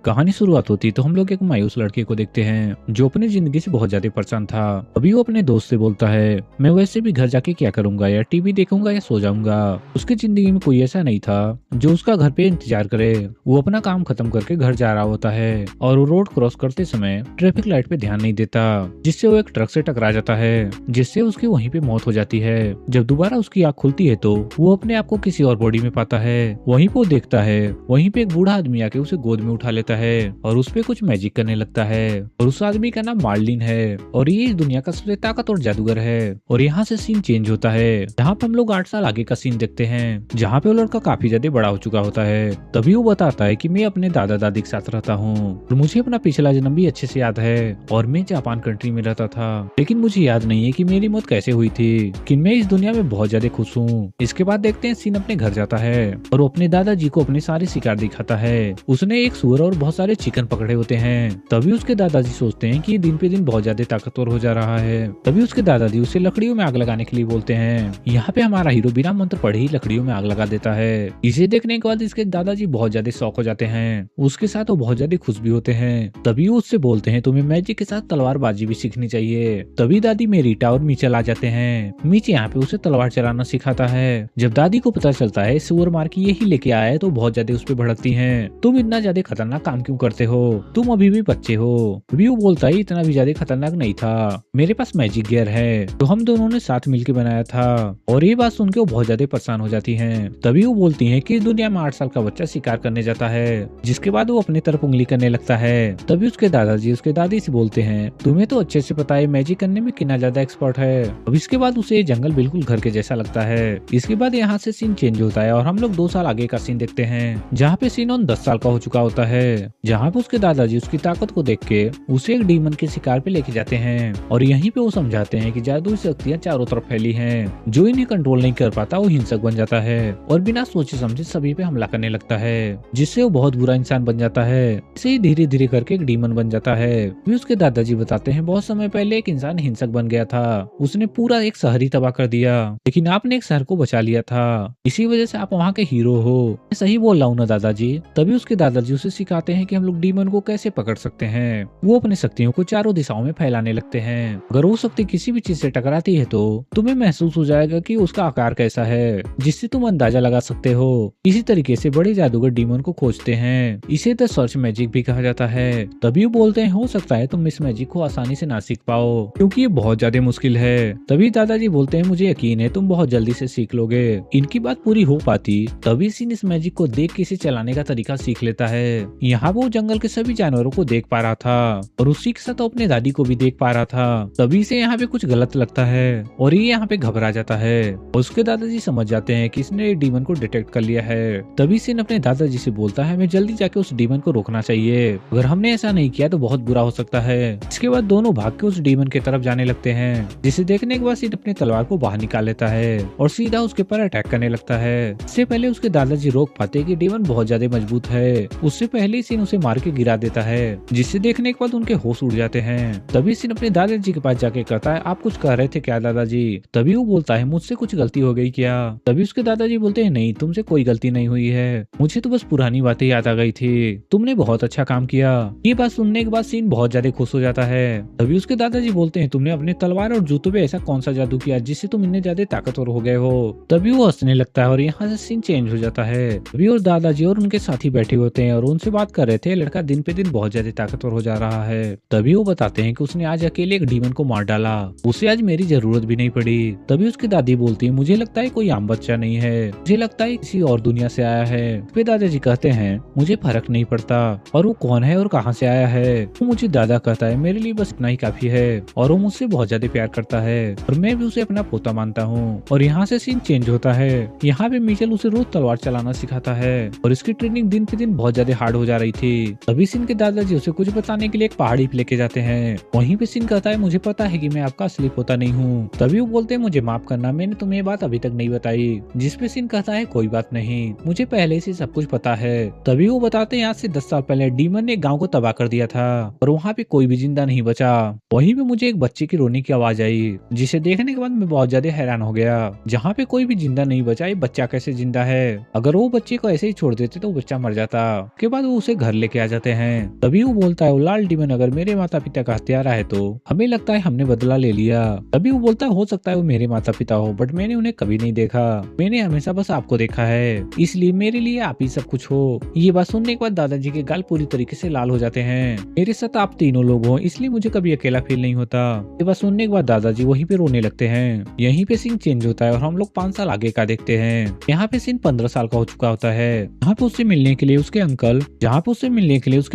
कहानी शुरुआत होती तो हम लोग एक मायूस लड़के को देखते हैं जो अपनी जिंदगी से बहुत ज्यादा परेशान था। अभी वो अपने दोस्त से बोलता है, मैं वैसे भी घर जाके क्या करूंगा, या टीवी देखूंगा या सो जाऊंगा। उसकी जिंदगी में कोई ऐसा नहीं था जो उसका घर पे इंतजार करे। वो अपना काम खत्म करके घर जा रहा होता है और वो रोड क्रॉस करते समय ट्रैफिक लाइट पे ध्यान नहीं देता, जिससे वो एक ट्रक से टकरा जाता है, जिससे उसकी वहीं पे मौत हो जाती है। जब दोबारा उसकी आंख खुलती है तो वो अपने आप को किसी और बॉडी में पाता है। वहीं पे वो देखता है, वहीं पे एक बूढ़ा आदमी आके उसे गोद में उठा लेता है और उस पे कुछ मैजिक करने लगता है। और उस आदमी का नाम मार्लिन है और ये इस दुनिया का सबसे ताकतवर जादूगर है। और यहाँ से सीन चेंज होता है, जहाँ पे हम लोग 8 साल आगे का सीन देखते हैं, जहाँ पे वो लड़का काफी ज्यादा बड़ा हो चुका होता है। तभी वो बताता है कि मैं अपने दादा दादी के साथ रहता हूँ और मुझे अपना पिछला जन्म भी अच्छे से याद है और मैं जापान कंट्री में रहता था, लेकिन मुझे याद नहीं है कि मेरी मौत कैसे हुई थी, कि मैं इस दुनिया में बहुत ज्यादा खुश हूँ। इसके बाद देखते हैं सीन अपने घर जाता है और वो अपने दादाजी को अपने सारे शिकार दिखाता है। उसने एक सुअर और बहुत सारे चिकन पकड़े होते हैं। तभी उसके दादाजी सोचते हैं कि दिन पे दिन बहुत ज्यादा ताकतवर हो जा रहा है। तभी उसके दादाजी उसे लकड़ियों में आग लगाने के लिए बोलते हैं। यहाँ पे हमारा हीरो बिना मंत्र पढ़े ही लकड़ियों में आग लगा देता है। इसे देखने के बाद इसके दादाजी बहुत ज्यादा शौक हो जाते हैं। उसके साथ वो बहुत ज्यादा खुश भी होते हैं। तभी वो उससे बोलते हैं, तुम्हें मैजिक के साथ तलवारबाजी भी सीखनी चाहिए। तभी दादी मेरीटा और मीचल आ जाते हैं। मीच यहाँ पे उसे तलवार चलाना सिखाता है। जब दादी को पता चलता है सुअर मार के यही लेके आया है तो बहुत ज्यादा उस पर भड़कती है। तुम इतना ज्यादा खतरनाक काम क्यों करते हो, तुम अभी भी बच्चे हो। तभी वो बोलता है, इतना भी ज्यादा खतरनाक नहीं था, मेरे पास मैजिक गियर है तो हम दोनों ने साथ मिलकर बनाया था। और ये बात सुन के वो बहुत ज्यादा परेशान हो जाती हैं। तभी वो बोलती हैं कि इस दुनिया में 8 साल का बच्चा शिकार करने जाता है, जिसके बाद वो अपनी तरफ उंगली करने लगता है। तभी उसके दादाजी उसके दादी से बोलते हैं, तुम्हें तो अच्छे से पता है मैजिक करने में कितना ज्यादा एक्सपर्ट है। अब इसके बाद उसे जंगल बिल्कुल घर के जैसा लगता है। इसके बाद यहाँ से सीन चेंज होता है और हम लोग 2 साल आगे का सीन देखते हैं, जहाँ पे सीनोन 10 साल का हो चुका होता है। जहाँ पे उसके दादाजी उसकी ताकत को देख के उसे एक डीमन के शिकार पे लेके जाते हैं और यहीं पे वो समझाते हैं कि जादुई शक्तियाँ चारों तरफ फैली हैं। जो इन्हें कंट्रोल नहीं कर पाता वो हिंसक बन जाता है और बिना सोचे समझे सभी पे हमला करने लगता है, जिससे वो बहुत बुरा इंसान बन जाता है। इसे ही धीरे धीरे करके एक डीमन बन जाता है। भी उसके दादाजी बताते हैं, बहुत समय पहले एक इंसान हिंसक बन गया था, उसने पूरा एक शहर ही तबाह कर दिया, लेकिन आपने एक शहर को बचा लिया था, इसी वजह से आप वहाँ के हीरो हो। मैं सही बोल रहा हूँ ना दादाजी। तभी उसके दादाजी उसे सिखाते हैं कि हम लोग डीमन को कैसे पकड़ सकते हैं। वो अपनी शक्तियों को चारों दिशाओं में फैलाने लगते हैं। अगर वो शक्ति किसी भी चीज से टकराती है तो तुम्हें महसूस हो जाएगा कि उसका आकार कैसा है, जिससे तुम अंदाजा लगा सकते हो। इसी तरीके से बड़े जादूगर डीमन को खोजते हैं। इसे द सर्च मैजिक भी कहा जाता है। तभी वो बोलते हैं, हो सकता है तुम इस मैजिक को आसानी से ना सीख पाओ क्योंकि ये बहुत ज्यादा मुश्किल है। तभी दादाजी बोलते हैं, मुझे यकीन है तुम बहुत जल्दी से सीख लोगे। इनकी बात पूरी हो पाती तभी सीन इस मैजिक को देख के इसे चलाने का तरीका सीख लेता है। यहाँ वो जंगल के सभी जानवरों को देख पा रहा था और उसी के साथ अपने दादी को भी देख पा रहा था। तभी से यहाँ पे कुछ गलत लगता है और ये यहाँ पे घबरा जाता है। उसके दादाजी समझ जाते हैं कि इसने डीमन को डिटेक्ट कर लिया है। तभी सीन अपने दादाजी से बोलता है, हमें जल्दी जाके उस डीमन को रोकना चाहिए, अगर हमने ऐसा नहीं किया तो बहुत बुरा हो सकता है। इसके बाद दोनों भाग के उस डीमन की तरफ जाने लगते हैं, जिसे देखने के बाद सीन अपने तलवार को बाहर निकाल लेता है और सीधा उसके ऊपर अटैक करने लगता है। इससे पहले उसके दादाजी रोक पाते कि डीमन बहुत ज्यादा मजबूत है। उससे पहले सीन उसे मार के गिरा देता है, जिसे देखने के बाद उनके होश उड़ जाते हैं। तभी सीन अपने दादाजी के पास जाके कहता है, आप कुछ कह रहे थे क्या दादाजी। तभी वो बोलता है, मुझसे कुछ गलती हो गई क्या। तभी उसके दादाजी बोलते हैं, नहीं तुमसे कोई गलती नहीं हुई है, मुझे तो बस पुरानी बातें याद आ गई थी, तुमने बहुत अच्छा काम किया। ये बात सुनने के बाद सीन बहुत ज्यादा खुश हो जाता है। तभी उसके दादाजी बोलते हैं, तुमने अपने तलवार और जूतों पे ऐसा कौन सा जादू किया जिससे तुम इतने ज्यादा ताकतवर हो गए हो। तभी वो हंसने लगता है और यहाँ से सीन चेंज हो जाता है। तभी और दादाजी और उनके साथी बैठे होते हैं और उनसे बात कर रहे थे, लड़का दिन पे दिन बहुत ज्यादा ताकतवर हो जा रहा है। तभी वो बताते हैं कि उसने आज अकेले एक डीमन को मार डाला, उसे आज मेरी जरूरत भी नहीं पड़ी। तभी उसकी दादी बोलती है, मुझे लगता है कोई आम बच्चा नहीं है, मुझे लगता है किसी और दुनिया से आया है। फिर दादाजी कहते हैं, मुझे फर्क नहीं पड़ता और वो कौन है और कहाँ से आया है, वो मुझे दादा कहता है, मेरे लिए बस इतना ही काफी है और वो मुझसे बहुत ज्यादा प्यार करता है और मैं भी उसे अपना पोता मानता हूँ। और यहाँ से सीन चेंज होता है। यहाँ पे मिचेल उसे रोज तलवार चलाना सिखाता है और इसकी ट्रेनिंग दिन पे दिन बहुत ज्यादा हार्ड हो जा रही थी। तभी सीन के दादाजी उसे कुछ बताने के लिए एक पहाड़ी पे लेके जाते हैं। वहीं पे सीन कहता है, मुझे पता है कि मैं आपका असली पोता नहीं हूँ। तभी वो बोलते हैं, मुझे माफ करना, मैंने तुम्हें ये बात अभी तक नहीं बताई। जिसपे सीन कहता है, कोई बात नहीं, मुझे पहले से सब कुछ पता है। तभी वो बताते हैं, आज से 10 साल पहले डीमन ने गाँव को तबाह कर दिया था और वहाँ पे कोई भी जिंदा नहीं बचा। वहीं पे मुझे एक बच्चे की रोने की आवाज आई, जिसे देखने के बाद मैं बहुत ज्यादा हैरान हो गया। जहाँ पे कोई भी जिंदा नहीं बचा, ये बच्चा कैसे जिंदा है। अगर वो बच्चे को ऐसे ही छोड़ देते तो बच्चा मर जाता। के बाद वो उसे उसे घर लेके आ जाते हैं। तभी वो बोलता है वो लाल डीमन अगर मेरे माता पिता का हत्यारा है तो हमें लगता है हमने बदला ले लिया। तभी वो बोलता है हो सकता है वो मेरे माता पिता हो बट मैंने उन्हें कभी नहीं देखा, मैंने हमेशा बस आपको देखा है, इसलिए मेरे लिए आप ही सब कुछ हो। ये बात सुनने के बाद दादाजी के गाल पूरी तरीके से लाल हो जाते हैं। मेरे साथ आप तीनों लोग हो इसलिए मुझे कभी अकेला फील नहीं होता। ये बात सुनने के बाद दादाजी वहीं पे रोने लगते हैं। यहीं पे सीन चेंज होता है और हम लोग 5 साल आगे का देखते हैं। यहाँ पे सीन 15 साल का हो चुका होता है। यहाँ पे उससे मिलने के लिए उसके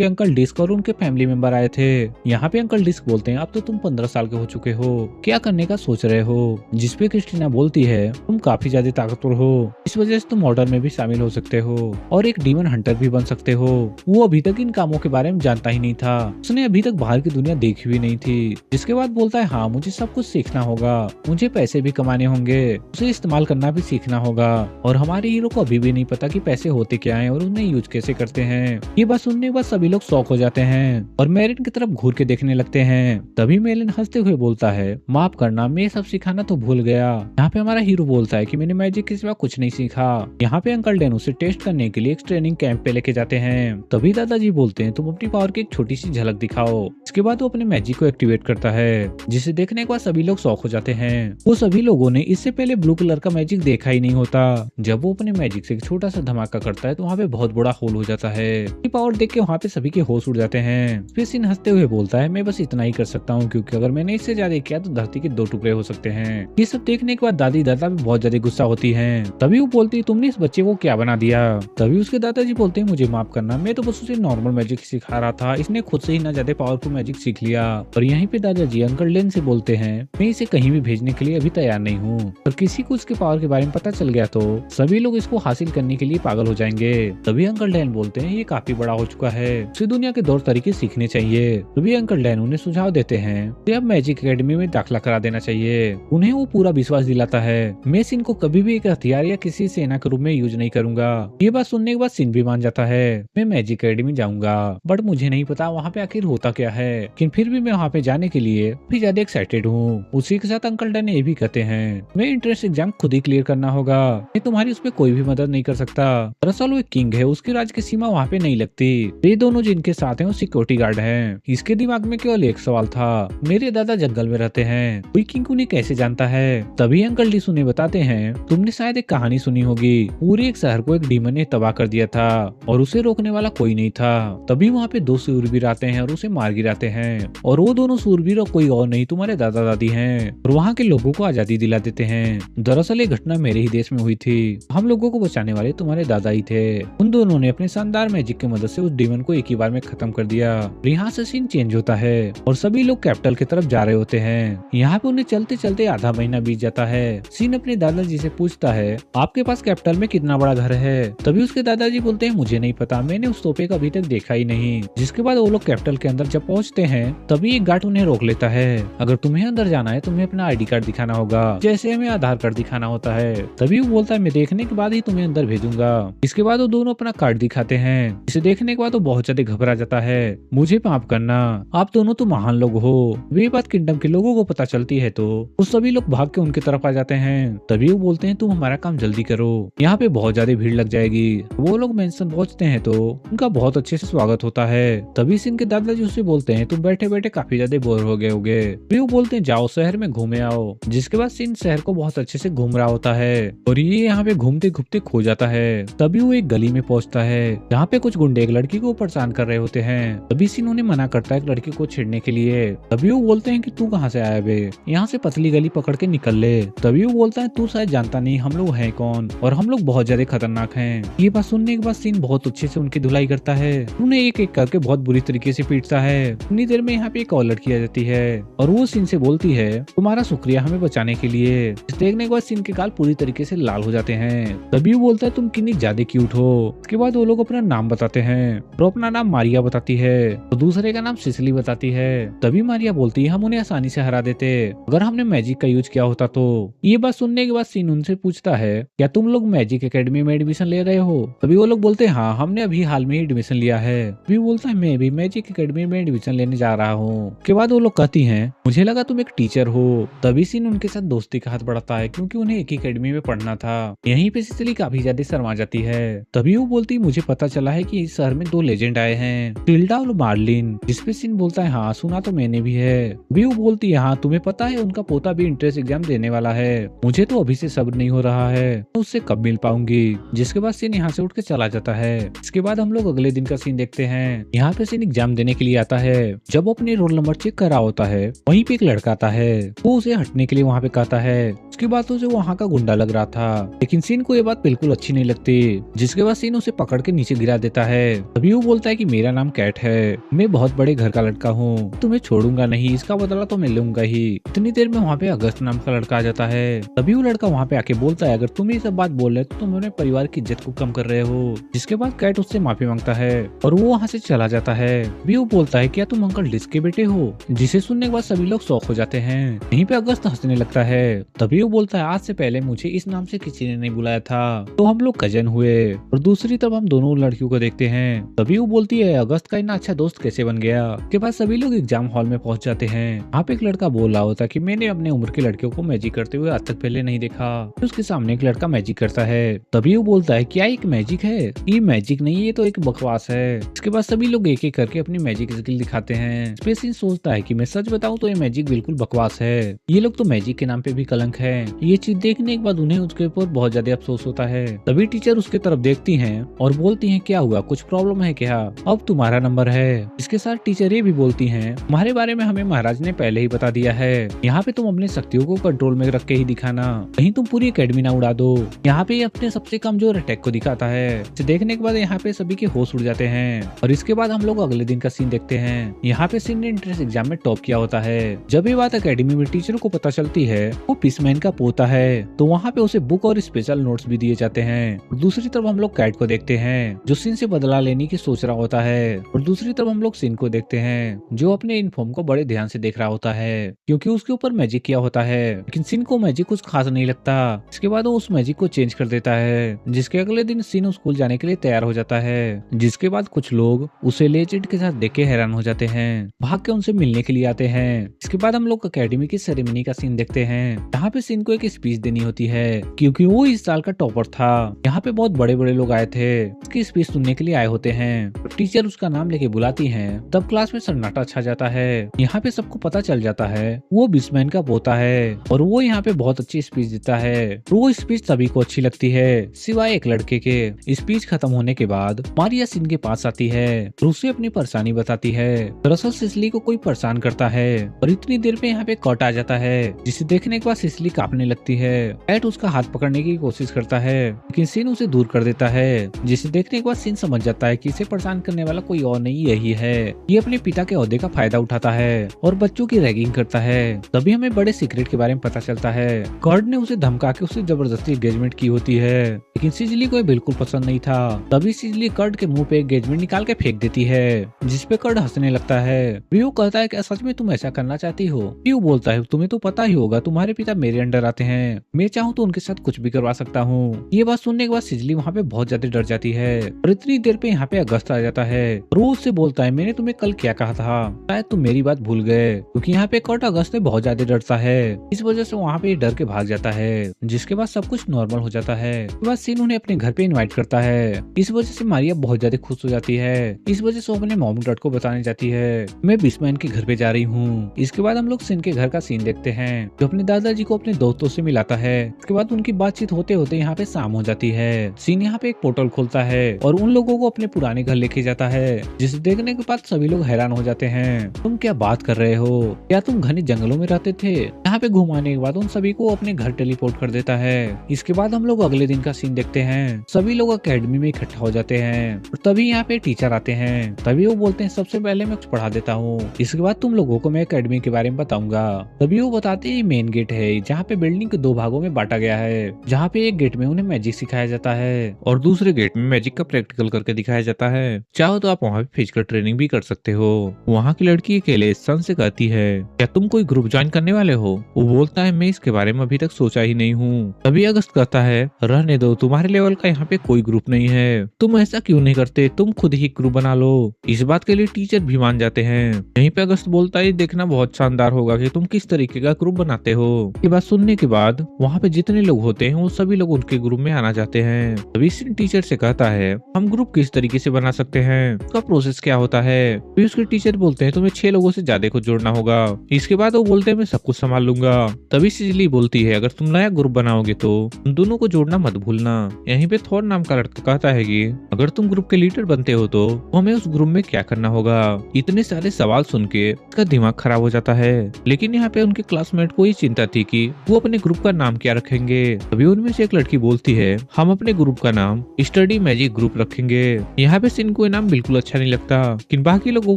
अंकल डिस्क और उनके फैमिली मेंबर आए थे। यहाँ पे अंकल डिस्क बोलते हैं अब तो तुम 15 साल के हो चुके हो, क्या करने का सोच रहे हो? जिसपे क्रिस्टीना बोलती है तुम काफी ज्यादा ताकतवर हो, इस वजह से तुम ऑर्डर में भी शामिल हो सकते हो और एक डीमन हंटर भी बन सकते हो। वो अभी तक इन कामों के बारे में जानता ही नहीं था, उसने अभी तक बाहर की दुनिया देखी भी नहीं थी। जिसके बाद बोलता है हाँ मुझे सब कुछ सीखना होगा, मुझे पैसे भी कमाने होंगे, उसे इस्तेमाल करना भी सीखना होगा और हमारे हीरो को अभी भी नहीं पता कि पैसे होते क्या हैं और उन्हें यूज कैसे करते हैं। ये बात सुनने के बाद सभी लोग शॉक हो जाते हैं और मेरिन की तरफ घूर के देखने लगते हैं। तभी मेरिन हंसते हुए बोलता है माफ करना मैं सब सिखाना तो भूल गया। यहाँ पे हमारा हीरो बोलता है कि मैंने मैजिक के सिवा कुछ नहीं सीखा। यहाँ पे अंकल डैन उसे टेस्ट करने के लिए एक ट्रेनिंग कैंप पे लेके जाते हैं। तभी दादाजी बोलते हैं तुम अपनी पावर की एक छोटी सी झलक दिखाओ। इसके बाद वो अपने मैजिक को एक्टिवेट करता है जिसे देखने के बाद सभी लोग शॉक हो जाते हैं। वो सभी लोगों ने इससे पहले ब्लू कलर का मैजिक देखा ही नहीं होता। जब वो अपने मैजिक से एक छोटा सा धमाका करता है तो वहाँ पे बहुत बड़ा होल हो जाता है। पावर देख के वहाँ पे सभी के होश उड़ जाते हैं। फिर सिन हंसते हुए बोलता है मैं बस इतना ही कर सकता हूँ क्योंकि अगर मैंने इससे ज्यादा किया तो धरती के 2 टुकड़े हो सकते हैं। ये सब देखने के बाद दादी दादा भी बहुत ज्यादा गुस्सा होती है। तभी वो बोलती है तुमने इस बच्चे को क्या बना दिया? तभी उसके दादाजी बोलते हैं मुझे माफ करना, मैं तो बस उसे नॉर्मल मैजिक सिखा रहा था, इसने खुद से ही ना ज्यादा पावरफुल मैजिक सीख लिया। और यहीं पे दादाजी अंकल लेन से बोलते हैं मैं इसे कहीं भी भेजने के लिए अभी तैयार नहीं हूँ और किसी को उसके पावर के बारे में पता चल गया तो सभी लोग इसको हासिल करने के लिए पागल हो जाएंगे। तभी अंकल डैन बोलते हैं ये काफी बड़ा हो चुका है, उसे दुनिया के दौर तरीके सीखने चाहिए। तभी अंकल डैन उन्हें सुझाव देते हैं कि अब मैजिक एकेडमी में दाखिला करा देना चाहिए। उन्हें वो पूरा विश्वास दिलाता है मैं सिन को कभी भी एक हथियार या किसी सेना के रूप में यूज नहीं करूंगा। ये बात सुनने के बाद सिन भी मान जाता है मैं मैजिक एकेडमी जाऊंगा बट मुझे नहीं पता वहाँ पे आखिर होता क्या है, लेकिन फिर भी मैं वहाँ पे जाने के लिए भी ज्यादा एक्साइटेड हूँ। उसी के साथ अंकल डैन ये भी कहते हैं मैं इंट्रेंस एग्जाम खुद ही क्लियर करना होगा, मैं तुम्हारी उस पर कोई भी मदद नहीं कर सकता। दरअसल वो एक किंग है, उसकी राज की सीमा वहाँ पे नहीं लगती। ये दोनों जिनके साथ हैं वो सिक्योरिटी गार्ड हैं। इसके दिमाग में केवल एक सवाल था मेरे दादा जंगल में रहते हैं, कोई किंग उन्हें कैसे जानता है? तभी अंकल डिस उन्हें बताते हैं तुमने शायद एक कहानी सुनी होगी, पूरे एक शहर को एक डीमन ने तबाह कर दिया था और उसे रोकने वाला कोई नहीं था। तभी वहाँ पे 2 सूरवीर आते हैं और उसे मार गिराते हैं और वो दोनों सूरवीर कोई और नहीं तुम्हारे दादा दादी हैं और वहाँ के लोगों को आजादी दिला देते हैं। दरअसल ये घटना मेरे ही देश में हुई थी, हम लोगों को बचाने वाले तुम्हारे दादा ही थे। उन दोनों ने अपने शानदार मैजिक की मदद से उस डीमन को एक ही बार में खत्म कर दिया। यहाँ से सीन चेंज होता है और सभी लोग कैपिटल की तरफ जा रहे होते हैं। यहाँ पे उन्हें चलते चलते आधा महीना बीत जाता है। सीन अपने दादाजी से पूछता है आपके पास कैपिटल में कितना बड़ा घर है? तभी उसके दादाजी बोलते हैं मुझे नहीं पता, मैंने उस तोपे को अभी तक देखा ही नहीं। जिसके बाद वो लोग कैपिटल के अंदर जब पहुँचते हैं तभी एक गार्ड उन्हें रोक लेता है, अगर तुम्हें अंदर जाना है तुम्हें अपना ID कार्ड दिखाना होगा जैसे हमें आधार कार्ड दिखाना होता है। तभी वो बोलता है मैं देखने के बाद ही तुम्हें अंदर भेजूंगा। इसके बाद वो दोनों अपना कार्ड दिखाते हैं, इसे देखने के बाद वो बहुत ज्यादा घबरा जाता है, मुझे माफ करना आप दोनों तो महान लोग हो। वे बात किंगडम के लोगों को पता चलती है तो वो सभी लोग भाग के उनकी तरफ आ जाते हैं। तभी वो बोलते हैं तुम हमारा काम जल्दी करो, यहाँ पे बहुत ज्यादा भीड़ लग जाएगी। वो लोग मेंशन पहुंचते हैं तो उनका बहुत अच्छे से स्वागत होता है। तभी सिंह के दादाजी उससे बोलते हैं तुम बैठे बैठे काफी ज्यादा बोर हो गए होगे। वो बोलते हैं जाओ शहर में घूमे आओ। जिसके बाद सिंह शहर को बहुत अच्छे से घूम रहा होता है और ये यहाँ पे घूमते घूमते खो जाता है। तभी वो एक गली में पहुंचता है जहाँ पे कुछ गुंडे एक लड़की को परेशान कर रहे होते हैं। तभी सिंह उन्हें मना करता है एक लड़की को छेड़ने के लिए। तभी वो बोलते हैं कि तू कहाँ से आया बे, यहाँ से पतली गली पकड़ के निकल ले। तभी वो बोलता है तू शायद जानता नहीं हम लोग हैं कौन और हम लोग बहुत ज्यादा खतरनाक हैं। ये बात सुनने के बाद सीन बहुत अच्छे से उनकी धुलाई करता है, उन्हें एक एक करके बहुत बुरी तरीके से पीटता है। उतनी देर में यहाँ पे एक और लड़की आ जाती है और वो सीन से बोलती है तुम्हारा शुक्रिया हमें बचाने के लिए। इस देखने के बाद सीन के गाल पूरी तरीके से लाल हो जाते हैं। तभी वो बोलता है तुम कितनी ज्यादा क्यूट हो। उसके बाद वो लोग अपना नाम बताते हैं, तो अपना नाम मारिया बताती है तो दूसरे का नाम सिसिली बताती है। तभी मारिया बोलती है हम उन्हें आसानी से हरा देते अगर हमने मैजिक का यूज किया होता तो। ये बात सुनने के बाद सीन उनसे पूछता है क्या तुम लोग मैजिक एकेडमी में एडमिशन ले रहे हो? तभी वो लोग बोलते हैं हाँ हमने अभी हाल में ही एडमिशन लिया है। तभी बोलता है मैं भी मैजिक एकेडमी में एडमिशन लेने जा रहा हूँ। के बाद वो लोग कहती हैं मुझे लगा तुम एक टीचर हो। तभी सीन उनके साथ दोस्ती का हाथ बढ़ाता है क्योंकि उन्हें एक ही एकेडमी में पढ़ना था। यहीं पे सिसिली काफी ज्यादा शर्मा जाती है। तभी वो बोलती मुझे पता चला है कि इस शहर में दो लेजेंड आए हैं, टिल्डा और मार्लिन। जिसपे सिन बोलता है हाँ सुना तो मैंने भी है। अभी वो बोलती है हाँ तुम्हें पता है उनका पोता भी इंट्रेंस एग्जाम देने वाला है, मुझे तो अभी से सब्र नहीं हो रहा है, तो उससे कब मिल पाऊंगी। जिसके बाद सीन यहाँ से उठ के चला जाता है। इसके बाद हम लोग अगले दिन का सीन देखते हैं। यहाँ पे सीन एग्जाम देने के लिए आता है। जब वो अपने रोल नंबर चेक कर रहा होता है वहीं पे एक लड़का आता है, वो उसे हटने के लिए वहाँ पे कहता है। उसके बाद तो उसे वहाँ का गुंडा लग रहा था, लेकिन सीन को ये बात बिल्कुल अच्छी नहीं लगती। जिसके बाद सीन उसे पकड़ के नीचे गिरा देता है। तभी वो बोलता है कि मेरा नाम कैट है, मैं बहुत बड़े घर का लड़का हूँ, तुम्हें छोड़ूंगा नहीं, इसका बदला तो मैं लूंगा ही। इतनी देर में वहाँ पे अगस्त नाम का लड़का आ जाता है। तभी वो लड़का वहाँ पे आके बोलता है अगर तुम ये सब बात बोल रहे हो तो तुम अपने परिवार की इज्जत को कम कर रहे हो। जिसके बाद कैट उससे माफी मांगता है और वो वहाँ से चला जाता है। भी वो बोलता है क्या तुम अंकल डिस्क के बेटे हो, जिसे सुनने के बाद सभी लोग शौक हो जाते हैं। यहीं पे अगस्त हंसने लगता है। तभी वो बोलता है आज से पहले मुझे इस नाम से किसी ने नहीं बुलाया था, तो हम लोग कजन हुए। और दूसरी तरफ हम दोनों लड़कियों को देखते हैं। तभी वो बोलती है अगस्त का इतना अच्छा दोस्त कैसे बन गया। के बाद सभी लोग एग्जाम हॉल में पहुंच जाते हैं। वहाँ पे एक लड़का बोल रहा होता कि मैंने अपने उम्र की लड़कियों को मैजिक करते हुए आज तक पहले नहीं देखा। उसके सामने एक लड़का मैजिक करता है। तभी वो बोलता है क्या एक मैजिक है, ये मैजिक नहीं ये तो एक बकवास है। इसके बाद सभी लोग एक एक करके अपनी मैजिक स्किल दिखाते हैं। स्पेसिन सोचता है कि मैं सच बताऊं तो ये मैजिक बिल्कुल बकवास है, ये लोग तो मैजिक के नाम पे भी कलंक है। ये चीज देखने के बाद उन्हें उसके ऊपर बहुत ज्यादा अफसोस होता है। तभी टीचर उसके तरफ देखती हैं और बोलती हैं क्या हुआ, कुछ प्रॉब्लम है क्या, अब तुम्हारा नंबर है। इसके साथ टीचर ये भी बोलती हैं तुम्हारे बारे में हमें महाराज ने पहले ही बता दिया है, यहाँ पे तुम अपनी शक्तियों को कंट्रोल में रख के ही दिखाना, कहीं तुम पूरी एकेडमी ना उड़ा दो। यहाँ पे अपने सबसे कमजोर अटैक को दिखाता है। इसे देखने के बाद यहाँ पे सभी के होश उड़ जाते हैं। और इसके बाद हम लोग अगले दिन का सीन देखते हैं। यहाँ पे सीन ने एंट्रेंस एग्जाम में टॉप किया होता है। जब ये बात एकेडमी में टीचरों को पता चलती है वो पीसमैन का पोता है, तो वहाँ पे उसे बुक और स्पेशल नोट्स भी दिए जाते हैं। दूसरी तरफ हम लोग कैट को देखते हैं जो सीन से बदला लेने की सोच रहा होता है। और दूसरी तरफ हम लोग सीन को देखते हैं जो अपने इन्फॉर्म को बड़े ध्यान से देख रहा होता है, क्योंकि उसके ऊपर मैजिक किया होता है। लेकिन सीन को मैजिक कुछ खास नहीं लगता। इसके बाद वो उस मैजिक को चेंज कर देता है। जिसके अगले दिन सीन स्कूल जाने के लिए तैयार हो जाता है। जिसके बाद कुछ लोग उसे लेजेंड के साथ देख के हैरान हो जाते हैं, भाग के उनसे मिलने के लिए आते हैं। इसके बाद हम लोग एकेडमी की सेरेमनी का सीन देखते हैं। यहाँ पे सीन को एक स्पीच देनी होती है क्योंकि वो इस साल का टॉपर था। यहाँ पे बहुत बड़े बड़े लोग आए थे, उसकी स्पीच सुनने के लिए आए होते हैं। टीचर उसका नाम लेके बुलाती हैं, तब क्लास में सन्नाटा छा जाता है। यहाँ पे सबको पता चल जाता है वो बिस्मैन का पोता है और वो यहाँ पे बहुत अच्छी स्पीच देता है। वो स्पीच सभी को अच्छी लगती है सिवाय एक लड़के के। स्पीच खत्म होने के बाद मारिया सिन के पास आती है और उसे अपनी परेशानी बताती है। दरअसल सिसली को कोई परेशान करता है और इतनी देर में यहाँ पे कट आ जाता है, जिसे देखने के बाद सिसली कांपने लगती है। कैट उसका हाथ पकड़ने की कोशिश करता है लेकिन सिन उसे दूर कर देता है, जिसे देखने के बाद सिन समझ जाता है कि इसे परेशान करने वाला कोई और नहीं यही है। ये अपने पिता के ओहदे का फायदा उठाता है और बच्चों की रैगिंग करता है। तभी हमें बड़े सीक्रेट के बारे में पता चलता है। कर्ड ने उसे धमका के उससे जबरदस्ती एंगेजमेंट की होती है, लेकिन सिजली को बिल्कुल पसंद नहीं था। तभी सिजली कर्ड के मुंह पे एंगेजमेंट निकाल के फेंक देती है, जिसपे कर्ड हंसने लगता है। व्यू कहता है कि सच में तुम ऐसा करना चाहती हो। व्यू बोलता है तुम्हें तो पता ही होगा तुम्हारे पिता मेरे अंडर आते हैं, मैं चाहूँ तो उनके साथ कुछ भी करवा सकता हूँ। ये बात सुनने के बाद सिजली वहाँ पे बहुत ज्यादा डर जाती है और इतनी देर पे यहाँ पे अगस्त आ जाता है और वो उससे बोलता है मैंने तुम्हें कल क्या कहा था, शायद तुम मेरी बात भूल गए। क्योंकि यहाँ पे कर्ड अगस्त से बहुत ज्यादा डरता है, इस वजह से वहाँ पे डर के भाग जाता है। जिसके बाद सब कुछ नॉर्मल हो जाता है। उसके बाद सीन उन्हें अपने घर पे इनवाइट करता है। इस वजह से मारिया बहुत ज्यादा खुश हो जाती है। इस वजह से वो अपने मॉम डैड को बताने जाती है मैं बिस्मैन के घर पे जा रही हूँ। इसके बाद हम लोग सीन के घर का सीन देखते हैं जो अपने दादाजी को अपने दोस्तों से मिलाता है। इसके बाद उनकी बातचीत होते होते यहाँ पे शाम हो जाती है। सीन यहाँ पे एक पोर्टल खोलता है और उन लोगों को अपने पुराने घर लेके जाता है, जिसे देखने के बाद सभी लोग हैरान हो जाते हैं। तुम क्या बात कर रहे हो, क्या तुम घने जंगलों में रहते थे। यहाँ पे घुमाने के बाद उन सभी को अपने घर टेलीपोर्ट कर देता है। इसके बाद हम लोग अगले दिन का सीन देखते हैं। सभी लोग अकेडमी में इकट्ठा हो जाते हैं और तभी यहाँ पे टीचर आते हैं। तभी वो बोलते हैं सबसे पहले मैं कुछ पढ़ा देता हूँ, इसके बाद तुम लोगों को मैं अकेडमी के बारे में बताऊंगा। तभी वो बताते हैं मेन गेट है जहाँ पे बिल्डिंग को दो भागों में बांटा गया है, जहाँ पे एक गेट में उन्हें मैजिक सिखाया जाता है और दूसरे गेट में मैजिक का प्रैक्टिकल करके दिखाया जाता है। चाहो तो आप वहाँ पे फिजिकल ट्रेनिंग भी कर सकते हो। वहाँ की लड़की अकेले सन से कहती है क्या तुम कोई ग्रुप ज्वाइन करने वाले हो। वो बोलता है मैं इसके बारे में अभी तक सोचा ही नहीं हूँ। तभी अगस्त कहता है रहने दो, तुम्हारे लेवल का यहाँ पे कोई ग्रुप नहीं है, तुम ऐसा क्यों नहीं करते, तुम खुद ही ग्रुप बना लो। इस बात के लिए टीचर भी मान जाते हैं। यहीं पे अगस्त बोलता है देखना बहुत शानदार होगा कि तुम किस तरीके का ग्रुप बनाते हो। ये बात सुनने के बाद वहाँ पे जितने लोग होते हैं वो सभी लोग उनके ग्रुप में आना चाहते हैं। तभी सिन टीचर से कहता है हम ग्रुप किस तरीके से बना सकते हैं, उसका प्रोसेस क्या होता है। फिर उसके टीचर बोलते हैं तुम्हें 6 लोगों से ज्यादा को जोड़ना होगा। इसके बाद वो बोलते हैं मैं सब कुछ संभाल लूंगा। तभी सिजली बोलती है अगर तुम नया ग्रुप बनाओगे तो उन दोनों को जोड़ना मत भूलना। यहीं पे थॉर नाम का लड़का कहता है कि अगर तुम ग्रुप के लीडर बनते हो तो हमें उस ग्रुप में क्या करना होगा। इतने सारे सवाल सुन के उसका दिमाग खराब हो जाता है। लेकिन यहाँ पे उनके क्लासमेट को ही चिंता थी कि वो अपने ग्रुप का नाम क्या रखेंगे। तभी उनमें से एक लड़की बोलती है हम अपने ग्रुप का नाम स्टडी मैजिक ग्रुप रखेंगे। यहाँ पे सिन को ये नाम बिल्कुल अच्छा नहीं लगता, लेकिन बाकी लोगों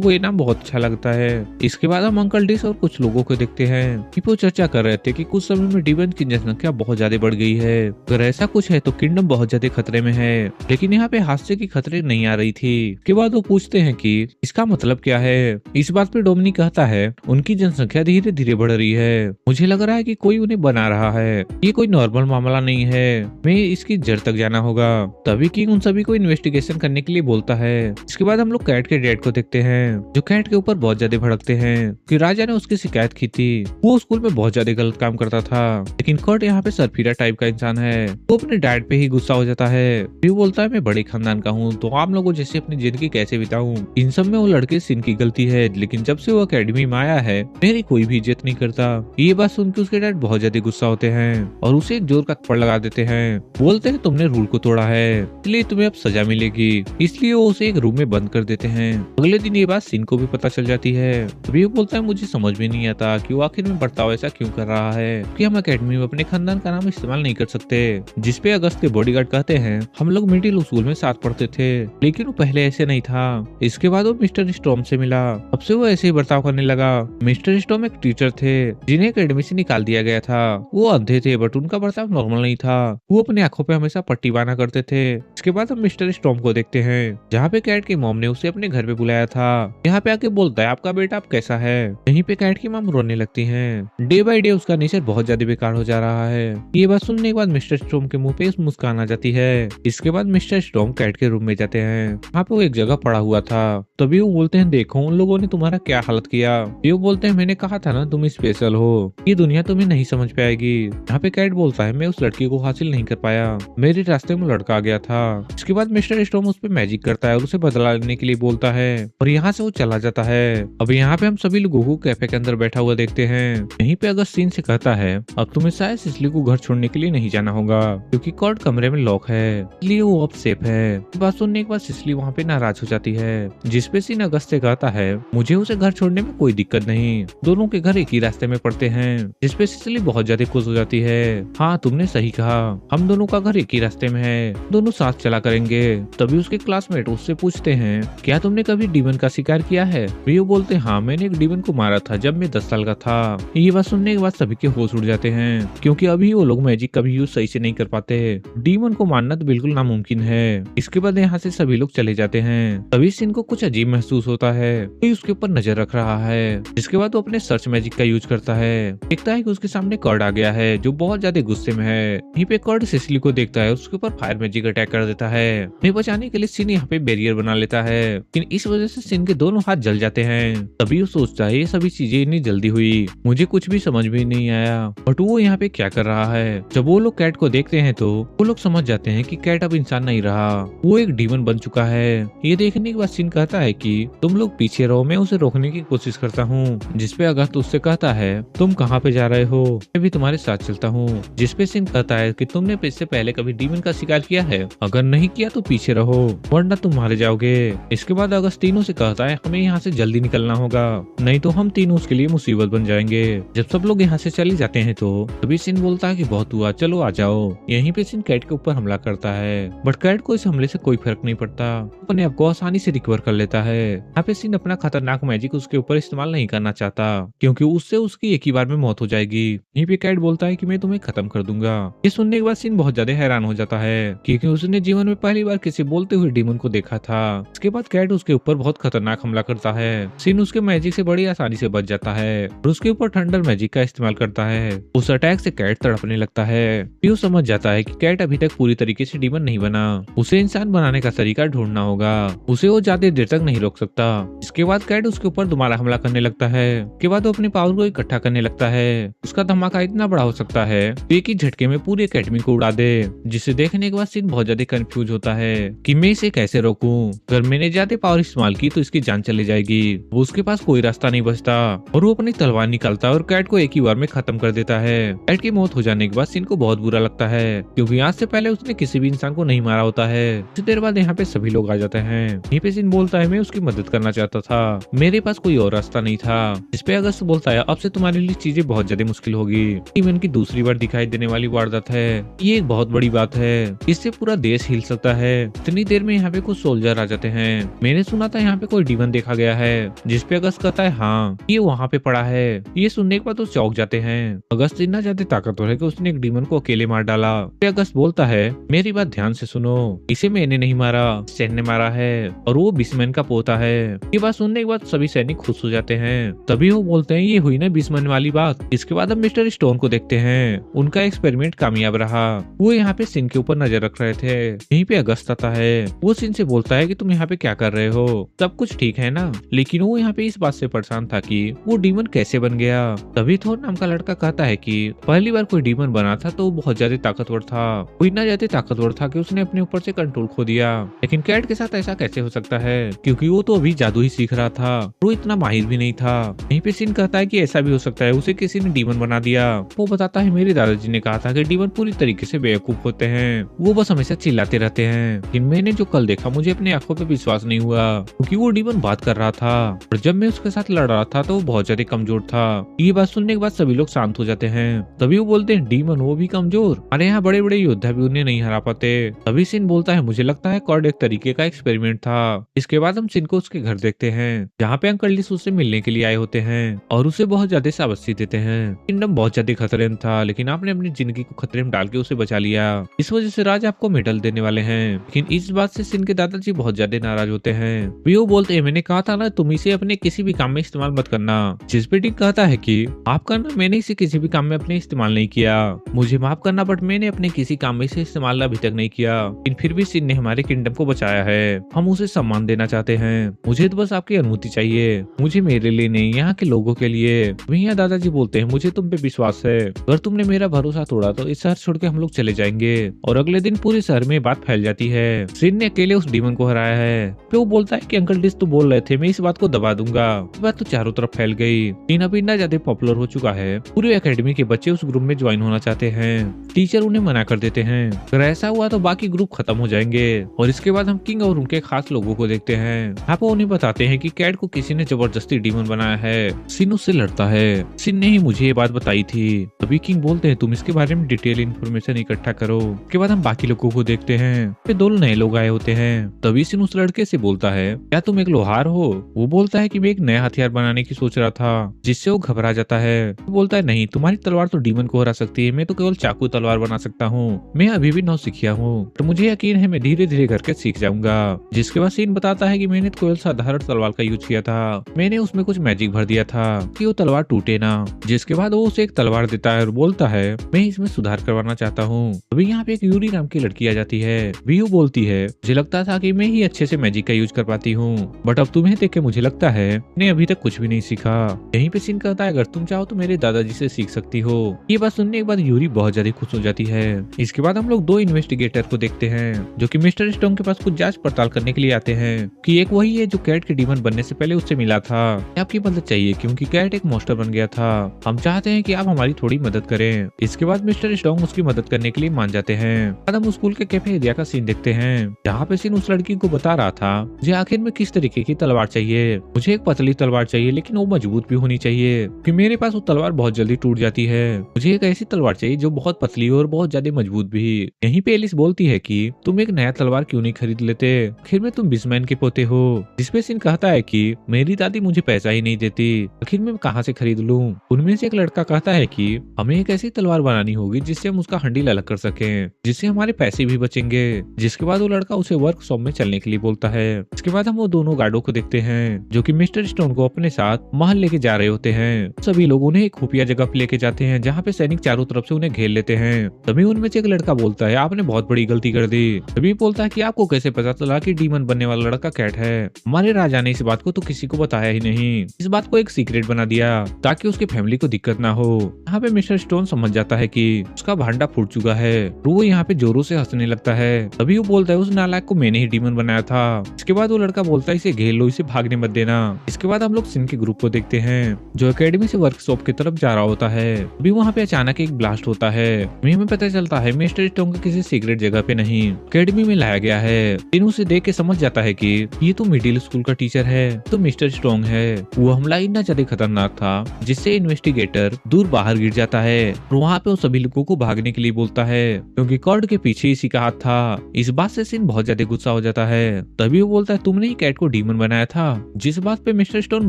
को ये नाम बहुत अच्छा लगता है। इसके बाद हम अंकल डिस और कुछ लोगों को देखते हैं। वो चर्चा कर रहे थे कि कुछ समय में डिमन की जनसंख्या बहुत ज्यादा बढ़ गई है, अगर ऐसा कुछ है तो किंगडम बहुत ज्यादा खतरे में है। लेकिन यहाँ पे हादसे की खतरे नहीं आ रही थी। के बाद वो पूछते हैं कि इसका मतलब क्या है। इस बात पे डोमिनिक कहता है उनकी जनसंख्या धीरे धीरे बढ़ रही है, मुझे लग रहा है कि कोई उन्हें बना रहा है, ये कोई नॉर्मल मामला नहीं है, मैं इसकी जड़ तक जाना होगा। तभी किंग उन सभी को इन्वेस्टिगेशन करने के लिए बोलता है। इसके बाद हम लोग कैट के डैड को देखते हैं जो कैट के ऊपर बहुत ज्यादा भड़कते हैं कि राजा ने उसकी शिकायत की थी, वो स्कूल में बहुत ज्यादा गलत काम करता था। लेकिन कर्ट यहाँ पे सरफिरा टाइप का इंसान है, वो अपने डैड पे ही गुस्सा हो जाता है। फिर बोलता है मैं बड़े खानदान का हूँ तो आप लोगों जैसे अपनी जिंदगी कैसे बिताऊं। इन सब में वो लड़के सिन की गलती है, लेकिन जब से वो अकेडमी में आया है मेरी कोई भी इज्जत नहीं करता। ये बात सुन के उसके डैड बहुत ज्यादा गुस्सा होते हैं और उसे एक जोर का थप्पड़ लगा देते हैं। बोलते हैं तुमने रूल को तोड़ा है इसलिए तुम्हें अब सजा मिलेगी। इसलिए वो उसे एक रूम में बंद कर देते हैं। अगले दिन ये बात सिन को भी पता चल जाती है। अभी वो बोलता है मुझे समझ में नहीं आता कि वो आखिर में बर्ताव ऐसा क्यों कर रहा है कि हम अकेडमी में अपने खानदान का नाम इस्तेमाल नहीं कर सकते। जिसपे अगस्त के बॉडीगार्ड कहते हैं हम लोग मिडिल स्कूल में साथ पढ़ते थे, लेकिन वो पहले ऐसे नहीं था। इसके बाद वो मिस्टर स्टॉर्म से मिला, अब से वो ऐसे ही बर्ताव करने लगा। मिस्टर स्टॉर्म एक टीचर थे जिन्हें अकेडमी से निकाल दिया गया था। वो अंधे थे बट उनका बर्ताव नॉर्मल नहीं था, वो अपनी आंखों पे हमेशा पट्टी बांधा करते थे। इसके बाद हम मिस्टर स्टॉर्म को देखते हैं जहाँ पे कैट की मॉम ने उसे अपने घर पे बुलाया था। यहाँ पे आके बोलता है आपका बेटा अब कैसा है। यहीं पे कैट की मॉम रोने लगती है। डे बाय डे उसका नेचर बहुत ज्यादा बेकार हो जा रहा है। ये बात सुनने के बाद मिस्टर स्टॉर्म के मुंह पे मुस्कान आ जाती है। इसके बाद मिस्टर स्टॉर्म कैट के रूम में जाते हैं। वहाँ पे वो एक जगह पड़ा हुआ था। तभी वो बोलते हैं देखो उन लोगों ने तुम्हारा क्या हालत किया। वो बोलते हैं मैंने कहा था ना तुम स्पेशल हो, ये दुनिया तुम्हें नहीं समझ पाएगी। यहाँ पे कैट बोलता है मैं उस लड़की को हासिल नहीं कर पाया, मेरे रास्ते में लड़का आ गया था। इसके बाद मिस्टर स्टॉर्म उस पर मैजिक करता है और उसे बदला लेने के लिए बोलता है और यहाँ से वो चला जाता है। अब यहाँ पे हम सभी लोगों को कैफे के अंदर बैठा हुआ देखते हैं। यहीं पे अगस्त सीन से कहता है अब तुम्हें शायद सिसली को घर छोड़ने के लिए नहीं जाना होगा क्योंकि कॉर्ड कमरे में लॉक है, इसलिए वो अब सेफ है। बात सुनने के बाद सिसली वहाँ पे नाराज हो जाती है। जिसपे सीन अगस्त से कहता है मुझे उसे घर छोड़ने में कोई दिक्कत नहीं, दोनों के घर एक ही रास्ते में पड़ते हैं। जिसपे सिसली बहुत ज्यादा खुश हो जाती है। हाँ तुमने सही कहा, हम दोनों का घर एक ही रास्ते में है, दोनों साथ चला करेंगे। तभी उसके क्लासमेट उससे पूछते हैं क्या तुमने कभी डीमन का शिकार किया है। वो बोलते हैं हाँ मैंने एक डीमन को मारा था जब मैं 10 साल का था। ये बात सुनने के बाद सभी के होश उड़ जाते हैं क्योंकि अभी वो लोग मैजिक कभी यूज सही से नहीं कर पाते। डीमन को मारना तो बिल्कुल नामुमकिन है। इसके बाद यहाँ से सभी लोग चले जाते हैं। तभी सिन को कुछ अजीब महसूस होता है, कोई उसके ऊपर नजर रख रहा है। जिसके बाद वो अपने सर्च मैजिक का यूज करता है। देखता है कि उसके सामने कर्ड आ गया है जो बहुत ज्यादा गुस्से में है। यहीं पे कर्ड सिसली को देखता है, उसके ऊपर फायर मैजिक अटैक कर देता है। उन्हें बचाने के लिए सिन यहाँ पे बैरियर बना लेता है, लेकिन इस वजह से सिन के दोनों हाथ जल जाते हैं। तभी वो सोचता है ये सभी चीजें इतनी जल्दी हुई, मुझे कुछ भी समझ में नहीं आया। बट वो यहाँ पे क्या कर रहा है। जब वो लोग कैट को देखते हैं तो वो लोग समझ जाते हैं कि कैट अब इंसान नहीं रहा, वो एक डीमन बन चुका है। ये देखने के बाद सिन कहता है कि तुम लोग पीछे रहो, मैं उसे रोकने की कोशिश करता हूँ। जिसपे अगस्त उससे कहता है तुम कहाँ पे जा रहे हो, मैं भी तुम्हारे साथ चलता हूँ। जिसपे सिन कहता है कि तुमने इससे पहले कभी डीमन का शिकार किया है, अगर नहीं किया तो पीछे रहो वरना तुम मारे जाओगे। इसके बाद अगस्त तीनों से कहता है हमें यहाँ से जल्दी निकलना होगा, नहीं तो हम तीनों उसके लिए मुसीबत बन जाएंगे। जब सब लोग यहाँ से चले जाते हैं तो तभी सिन बोलता है कि बहुत हुआ, चलो आ जाओ। यहीं पे सिन कैट के ऊपर हमला करता है, बट कैट को इस हमले से कोई फर्क नहीं पड़ता, अपने आप को आसानी से रिकवर कर लेता है। यहाँ पे सिन अपना खतरनाक मैजिक उसके ऊपर इस्तेमाल नहीं करना चाहता क्योंकि उससे उसकी एक ही बार में मौत हो जाएगी। यहीं पे कैट बोलता है कि मैं तुम्हें खत्म कर दूंगा। ये सुनने के बाद सिन बहुत ज्यादा हैरान हो जाता है क्योंकि उसने जीवन में पहली बार किसी बोलते हुए डीमन को देखा था। इसके बाद कैट उसके ऊपर बहुत खतरनाक हमला करता है। सिन उसके मैजिक से बड़ी आसानी से बच जाता है और उसके ऊपर थंडर मैजिक का इस्तेमाल करता है। उस अटैक से कैट तड़पने लगता है। पीयू समझ जाता है कि कैट अभी तक पूरी तरीके से डीमन नहीं बना, उसे इंसान बनाने का तरीका ढूंढना होगा, उसे वो ज्यादा देर तक नहीं रोक सकता। इसके बाद कैट उसके ऊपर दोबारा हमला करने लगता है। के बाद वो अपने पावर को इकट्ठा करने लगता है। उसका धमाका इतना बड़ा हो सकता है कि एक ही झटके में पूरी एकेडमी को उड़ा दे, जिसे देखने के बाद सिन बहुत ज्यादा कंफ्यूज होता है कि मैं इसे कैसे रोकूं। अगर मैंने ज्यादा पावर इस्तेमाल की तो इसकी जान चली जाएगी। वो उसके पास कोई रास्ता नहीं बचता और वो अपनी तलवार निकालता है और कैट को एक ही बार में खत्म कर देता है। कैट की मौत हो जाने के बाद सिन को बहुत बुरा लगता है, क्योंकि आज से पहले उसने किसी भी इंसान को नहीं मारा होता है। कुछ देर बाद यहाँ पे सभी लोग आ जाते हैं। यहीं पे सिन बोलता है मैं उसकी मदद करना चाहता था, मेरे पास कोई और रास्ता नहीं था। इस पे अगस्त बोलता है अब से तुम्हारे लिए चीजें बहुत ज्यादा मुश्किल होगी। इवन की दूसरी बार दिखाई देने वाली वारदात है, ये एक बहुत बड़ी बात है, इससे पूरा देश हिल सकता है। इतनी देर में यहाँ पे कुछ सोल्जर आ जाते हैं। मैंने सुना था यहाँ पे कोई डीमन देखा गया है, जिसपे अगस्त कहता है हाँ ये वहाँ पे पड़ा है। ये सुनने के बाद वो चौंक जाते हैं। अगस्त इतना ज्यादा ताकतवर है कि उसने एक डीमन को अकेले मार डाला। अगस्त बोलता है मेरी बात ध्यान से सुनो, इसे मैंने नहीं मारा, सैन ने मारा है और वो बिस्मैन का पोता है। ये बात सुनने के बाद सभी सैनिक खुश हो जाते हैं। तभी वो बोलते हैं ये हुई ना बिस्मैन वाली बात। इसके बाद हम मिस्टर स्टोन को देखते हैं। उनका एक्सपेरिमेंट कामयाब रहा। वो यहाँ पे सिन के ऊपर नजर रख रहे थे। यहीं पे अगस्त आता है। वो सिन से बोलता है कि तुम यहाँ पे क्या कर रहे हो, सब कुछ ठीक है ना। लेकिन वो यहाँ पे इस बात से परेशान था कि वो डीमन कैसे बन गया। तभी थोर नाम का लड़का कहता है कि पहली बार कोई डीमन बना था तो वो बहुत ज्यादा ताकतवर था। वो इतना ज्यादा ताकतवर था कि उसने अपने ऊपर से कंट्रोल खो दिया। लेकिन कैट के साथ ऐसा कैसे हो सकता है, क्योंकि वो तो अभी जादू ही सीख रहा था, वो इतना माहिर भी नहीं था। यहीं पे सिन कहता है कि ऐसा भी हो सकता है उसे किसी ने डीमन बना दिया। वो बताता है मेरे दादाजी ने कहा था कि डीमन पूरी तरीके से बेवकूफ होते हैं, वो बस हमेशा चिल्लाते रहते हैं। लेकिन मैंने जो कल देखा मुझे अपनी आंखों पे विश्वास नहीं हुआ, क्योंकि वो डीमन बात कर रहा था और जब मैं उसके साथ लड़ रहा था तो वो बहुत ज्यादा कमजोर था। ये बात सुनने के बाद सभी लोग शांत हो जाते हैं। तभी वो बोलते हैं डीमन वो भी कमजोर, अरे यहाँ बड़े बड़े योद्धा भी उन्हें नहीं हरा पाते। तभी सिन बोलता है मुझे लगता है कॉर्ड एक तरीके का एक्सपेरिमेंट था। इसके बाद हम सिन को उसके घर देखते हैं, जहाँ पे अंकल लिस उससे मिलने के लिए आए होते हैं और उसे बहुत ज्यादा शाबाशी देते हैं। किंगडम बहुत ज्यादा खतरे में था, लेकिन आपने अपनी जिंदगी को खतरे में डाल के उसे बचा लिया, इस वजह से राज आपको मेडल देने वाले हैं। लेकिन इस बात से सिन के दादाजी बहुत ज्यादा नाराज होते हैं। वो बोलते हैं मैंने कहा था ना तुम इसे अपने किसी भी काम में इस्तेमाल मत करना। जिस पे टिक कहता है कि आपका ना मैंने इसे किसी भी काम में अपने इस्तेमाल नहीं किया, मुझे माफ करना बट मैंने अपने किसी काम में इसे इस्तेमाल अभी तक नहीं किया। लेकिन फिर भी सिन ने हमारे किंगडम को बचाया है, हम उसे सम्मान देना चाहते हैं। मुझे तो बस आपकी अनुमति चाहिए, मुझे मेरे लिए नहीं यहाँ के लोगों के लिए। भैया दादाजी बोलते हैं मुझे तुम पे विश्वास है, अगर तुमने मेरा भरोसा तोड़ा तो इस शहर छोड़ के हम लोग चले जाएंगे। और अगले दिन पूरे शहर में बात फैल जाती है, सिन ने अकेले उस डीमन को हराया है। फिर वो बोलता है कि अंकल डिस तो बोल रहे थे मैं इस बात को दबा दूंगा। ये बात तो चारों तरफ फैल गई। टीन अभी इतना ज्यादा पॉपुलर हो चुका है, पूरी एकेडमी के बच्चे उस ग्रुप में ज्वाइन होना चाहते हैं। टीचर उन्हें मना कर देते हैं, अगर ऐसा हुआ तो बाकी ग्रुप खत्म हो जाएंगे। और इसके बाद हम किंग और उनके खास लोगों को देखते हैं। यहाँ पर उन्हें बताते हैं कि कैट को किसी ने जबरदस्ती डीमन बनाया है। सिन उससे लड़ता है, सिन ने ही मुझे ये बात बताई थी। तभी किंग बोलते हैं तुम इसके बारे में डिटेल इन्फॉर्मेशन इकट्ठा करो। उसके बाद हम बाकी लोगों को देखते हैं, फिर दो नए लोग आए होते हैं। तभी सिन उस लड़के से बोलता है क्या तुम एक लोहार हो। वो बोलता है कि मैं एक नया हथियार बनाने की सोच रहा था, जिससे वो घबरा जाता है। वो बोलता है नहीं तुम्हारी तलवार तो डीमन को हरा सकती है, मैं तो केवल चाकू तलवार बना सकता हूँ। मैं अभी भी नौसिखिया हूँ, तो मुझे यकीन है मैं धीरे धीरे करके सीख जाऊंगा। जिसके बाद सीन बताता है कि मैंने तो केवल साधारण तलवार का यूज किया था, मैंने उसमें कुछ मैजिक भर दिया था कि वो तलवार टूटे ना। जिसके बाद वो उसे एक तलवार देता है और बोलता है मैं इसमें सुधार करवाना चाहता हूँ। अभी यहाँ पे एक यूरी नाम की लड़की आ जाती है। वो बोलती है मुझे लगता था कि मैं ही अच्छे से मैजिक का यूज कर पाती हूँ, बट अब तुम्हें देख के मुझे लगता है मैंने अभी तक कुछ भी नहीं सीखा। यहीं पे सीन कहता है अगर तुम चाहो तो मेरे दादाजी से सीख सकती हो। ये बात सुनने के बाद यूरी बहुत ज्यादा खुश हो जाती है। इसके बाद हम लोग दो इन्वेस्टिगेटर को देखते हैं, जो कि मिस्टर स्टोन के पास कुछ जांच पड़ताल करने के लिए आते हैं कि एक वही है जो कैट के डीमन बनने से पहले उससे मिला था। आपकी मदद चाहिए क्योंकि कैट एक मॉन्स्टर बन गया था, हम चाहते हैं कि आप हमारी थोड़ी मदद करें। इसके बाद मिस्टर स्टोन उसकी मदद करने के लिए मान जाते हैं। बाद हम स्कूल के कैफे एरिया का सीन देखते हैं, जहाँ पे सीन उस लड़की को बता रहा था मुझे आखिर में किस तरीके की तलवार चाहिए। मुझे एक पतली तलवार चाहिए लेकिन वो मजबूत भी होनी चाहिए, कि मेरे पास वो तलवार बहुत जल्दी टूट जाती है। मुझे एक ऐसी तलवार चाहिए जो बहुत पतली हो और बहुत ज्यादा मजबूत भी। यहीं पे एलिस बोलती है कि तुम एक नया तलवार क्यों नहीं खरीद लेते, आखिर में तुम बिस्मैन के पोते हो। जिसपे सिन कहता है कि मेरी दादी मुझे पैसा ही नहीं देती, आखिर मैं कहाँ से खरीद लूं। उनमें से एक लड़का कहता है कि हमें एक ऐसी तलवार बनानी होगी जिससे हम उसका हंडिल अलग कर सकें, जिससे हमारे पैसे भी बचेंगे। जिसके बाद वो लड़का उसे वर्कशॉप में चलने के लिए बोलता है। इसके बाद हम वो दोनों गार्डों को देखते हैं जो कि मिस्टर स्टोन को अपने साथ महल लेके जा रहे होते हैं। सभी सभी लोग उन्हें एक खुफिया जगह पे लेके जाते हैं जहाँ पे सैनिक चारों तरफ से उन्हें घेर लेते हैं। तभी उनमें से एक लड़का बोलता है, आपने बहुत बड़ी गलती कर दी। तभी बोलता है कि आपको कैसे पता चला कि डीमन बनने वाला लड़का कैट है? हमारे राजा ने इस बात को तो किसी को बताया ही नहीं, इस बात को एक सीक्रेट बना दिया ताकि उसकी फैमिली को दिक्कत ना हो। यहाँ पे मिस्टर स्टोन समझ जाता है कि उसका भांडा फूट चुका है, तो वो यहाँ पे जोरों से हंसने लगता है। तभी वो बोलता है, उस नालायक को मैंने ही डीमन बनाया था। इसके बाद वो लड़का बोलता है, इसे घेर लो, इसे भागने मत देना। इसके बाद हम लोग सिन के ग्रुप को देखते हैं जो एकेडमी से वर्कशॉप की तरफ जा रहा होता है। अभी वहाँ पे अचानक एक ब्लास्ट होता है। हमें पता चलता है मिस्टर स्टोन को किसी सीक्रेट जगह पे नहीं, एकेडमी में लाया गया है। सिन उसे देख के समझ जाता है कि ये तो मिडिल स्कूल का टीचर है, तो मिस्टर स्ट्रॉन्ग है। वो हमला इतना ज्यादा खतरनाक था जिससे इन्वेस्टिगेटर दूर बाहर गिर जाता है और वहाँ पे वो सभी लोगों को भागने के लिए बोलता है क्योंकि कॉर्ड के पीछे इसी का हाथ था। इस बात से सिन बहुत ज्यादा गुस्सा हो जाता है। तभी वो बोलता है, तुमने ही कैट को डीमन बनाया था, जिस बात पे मिस्टर स्टोन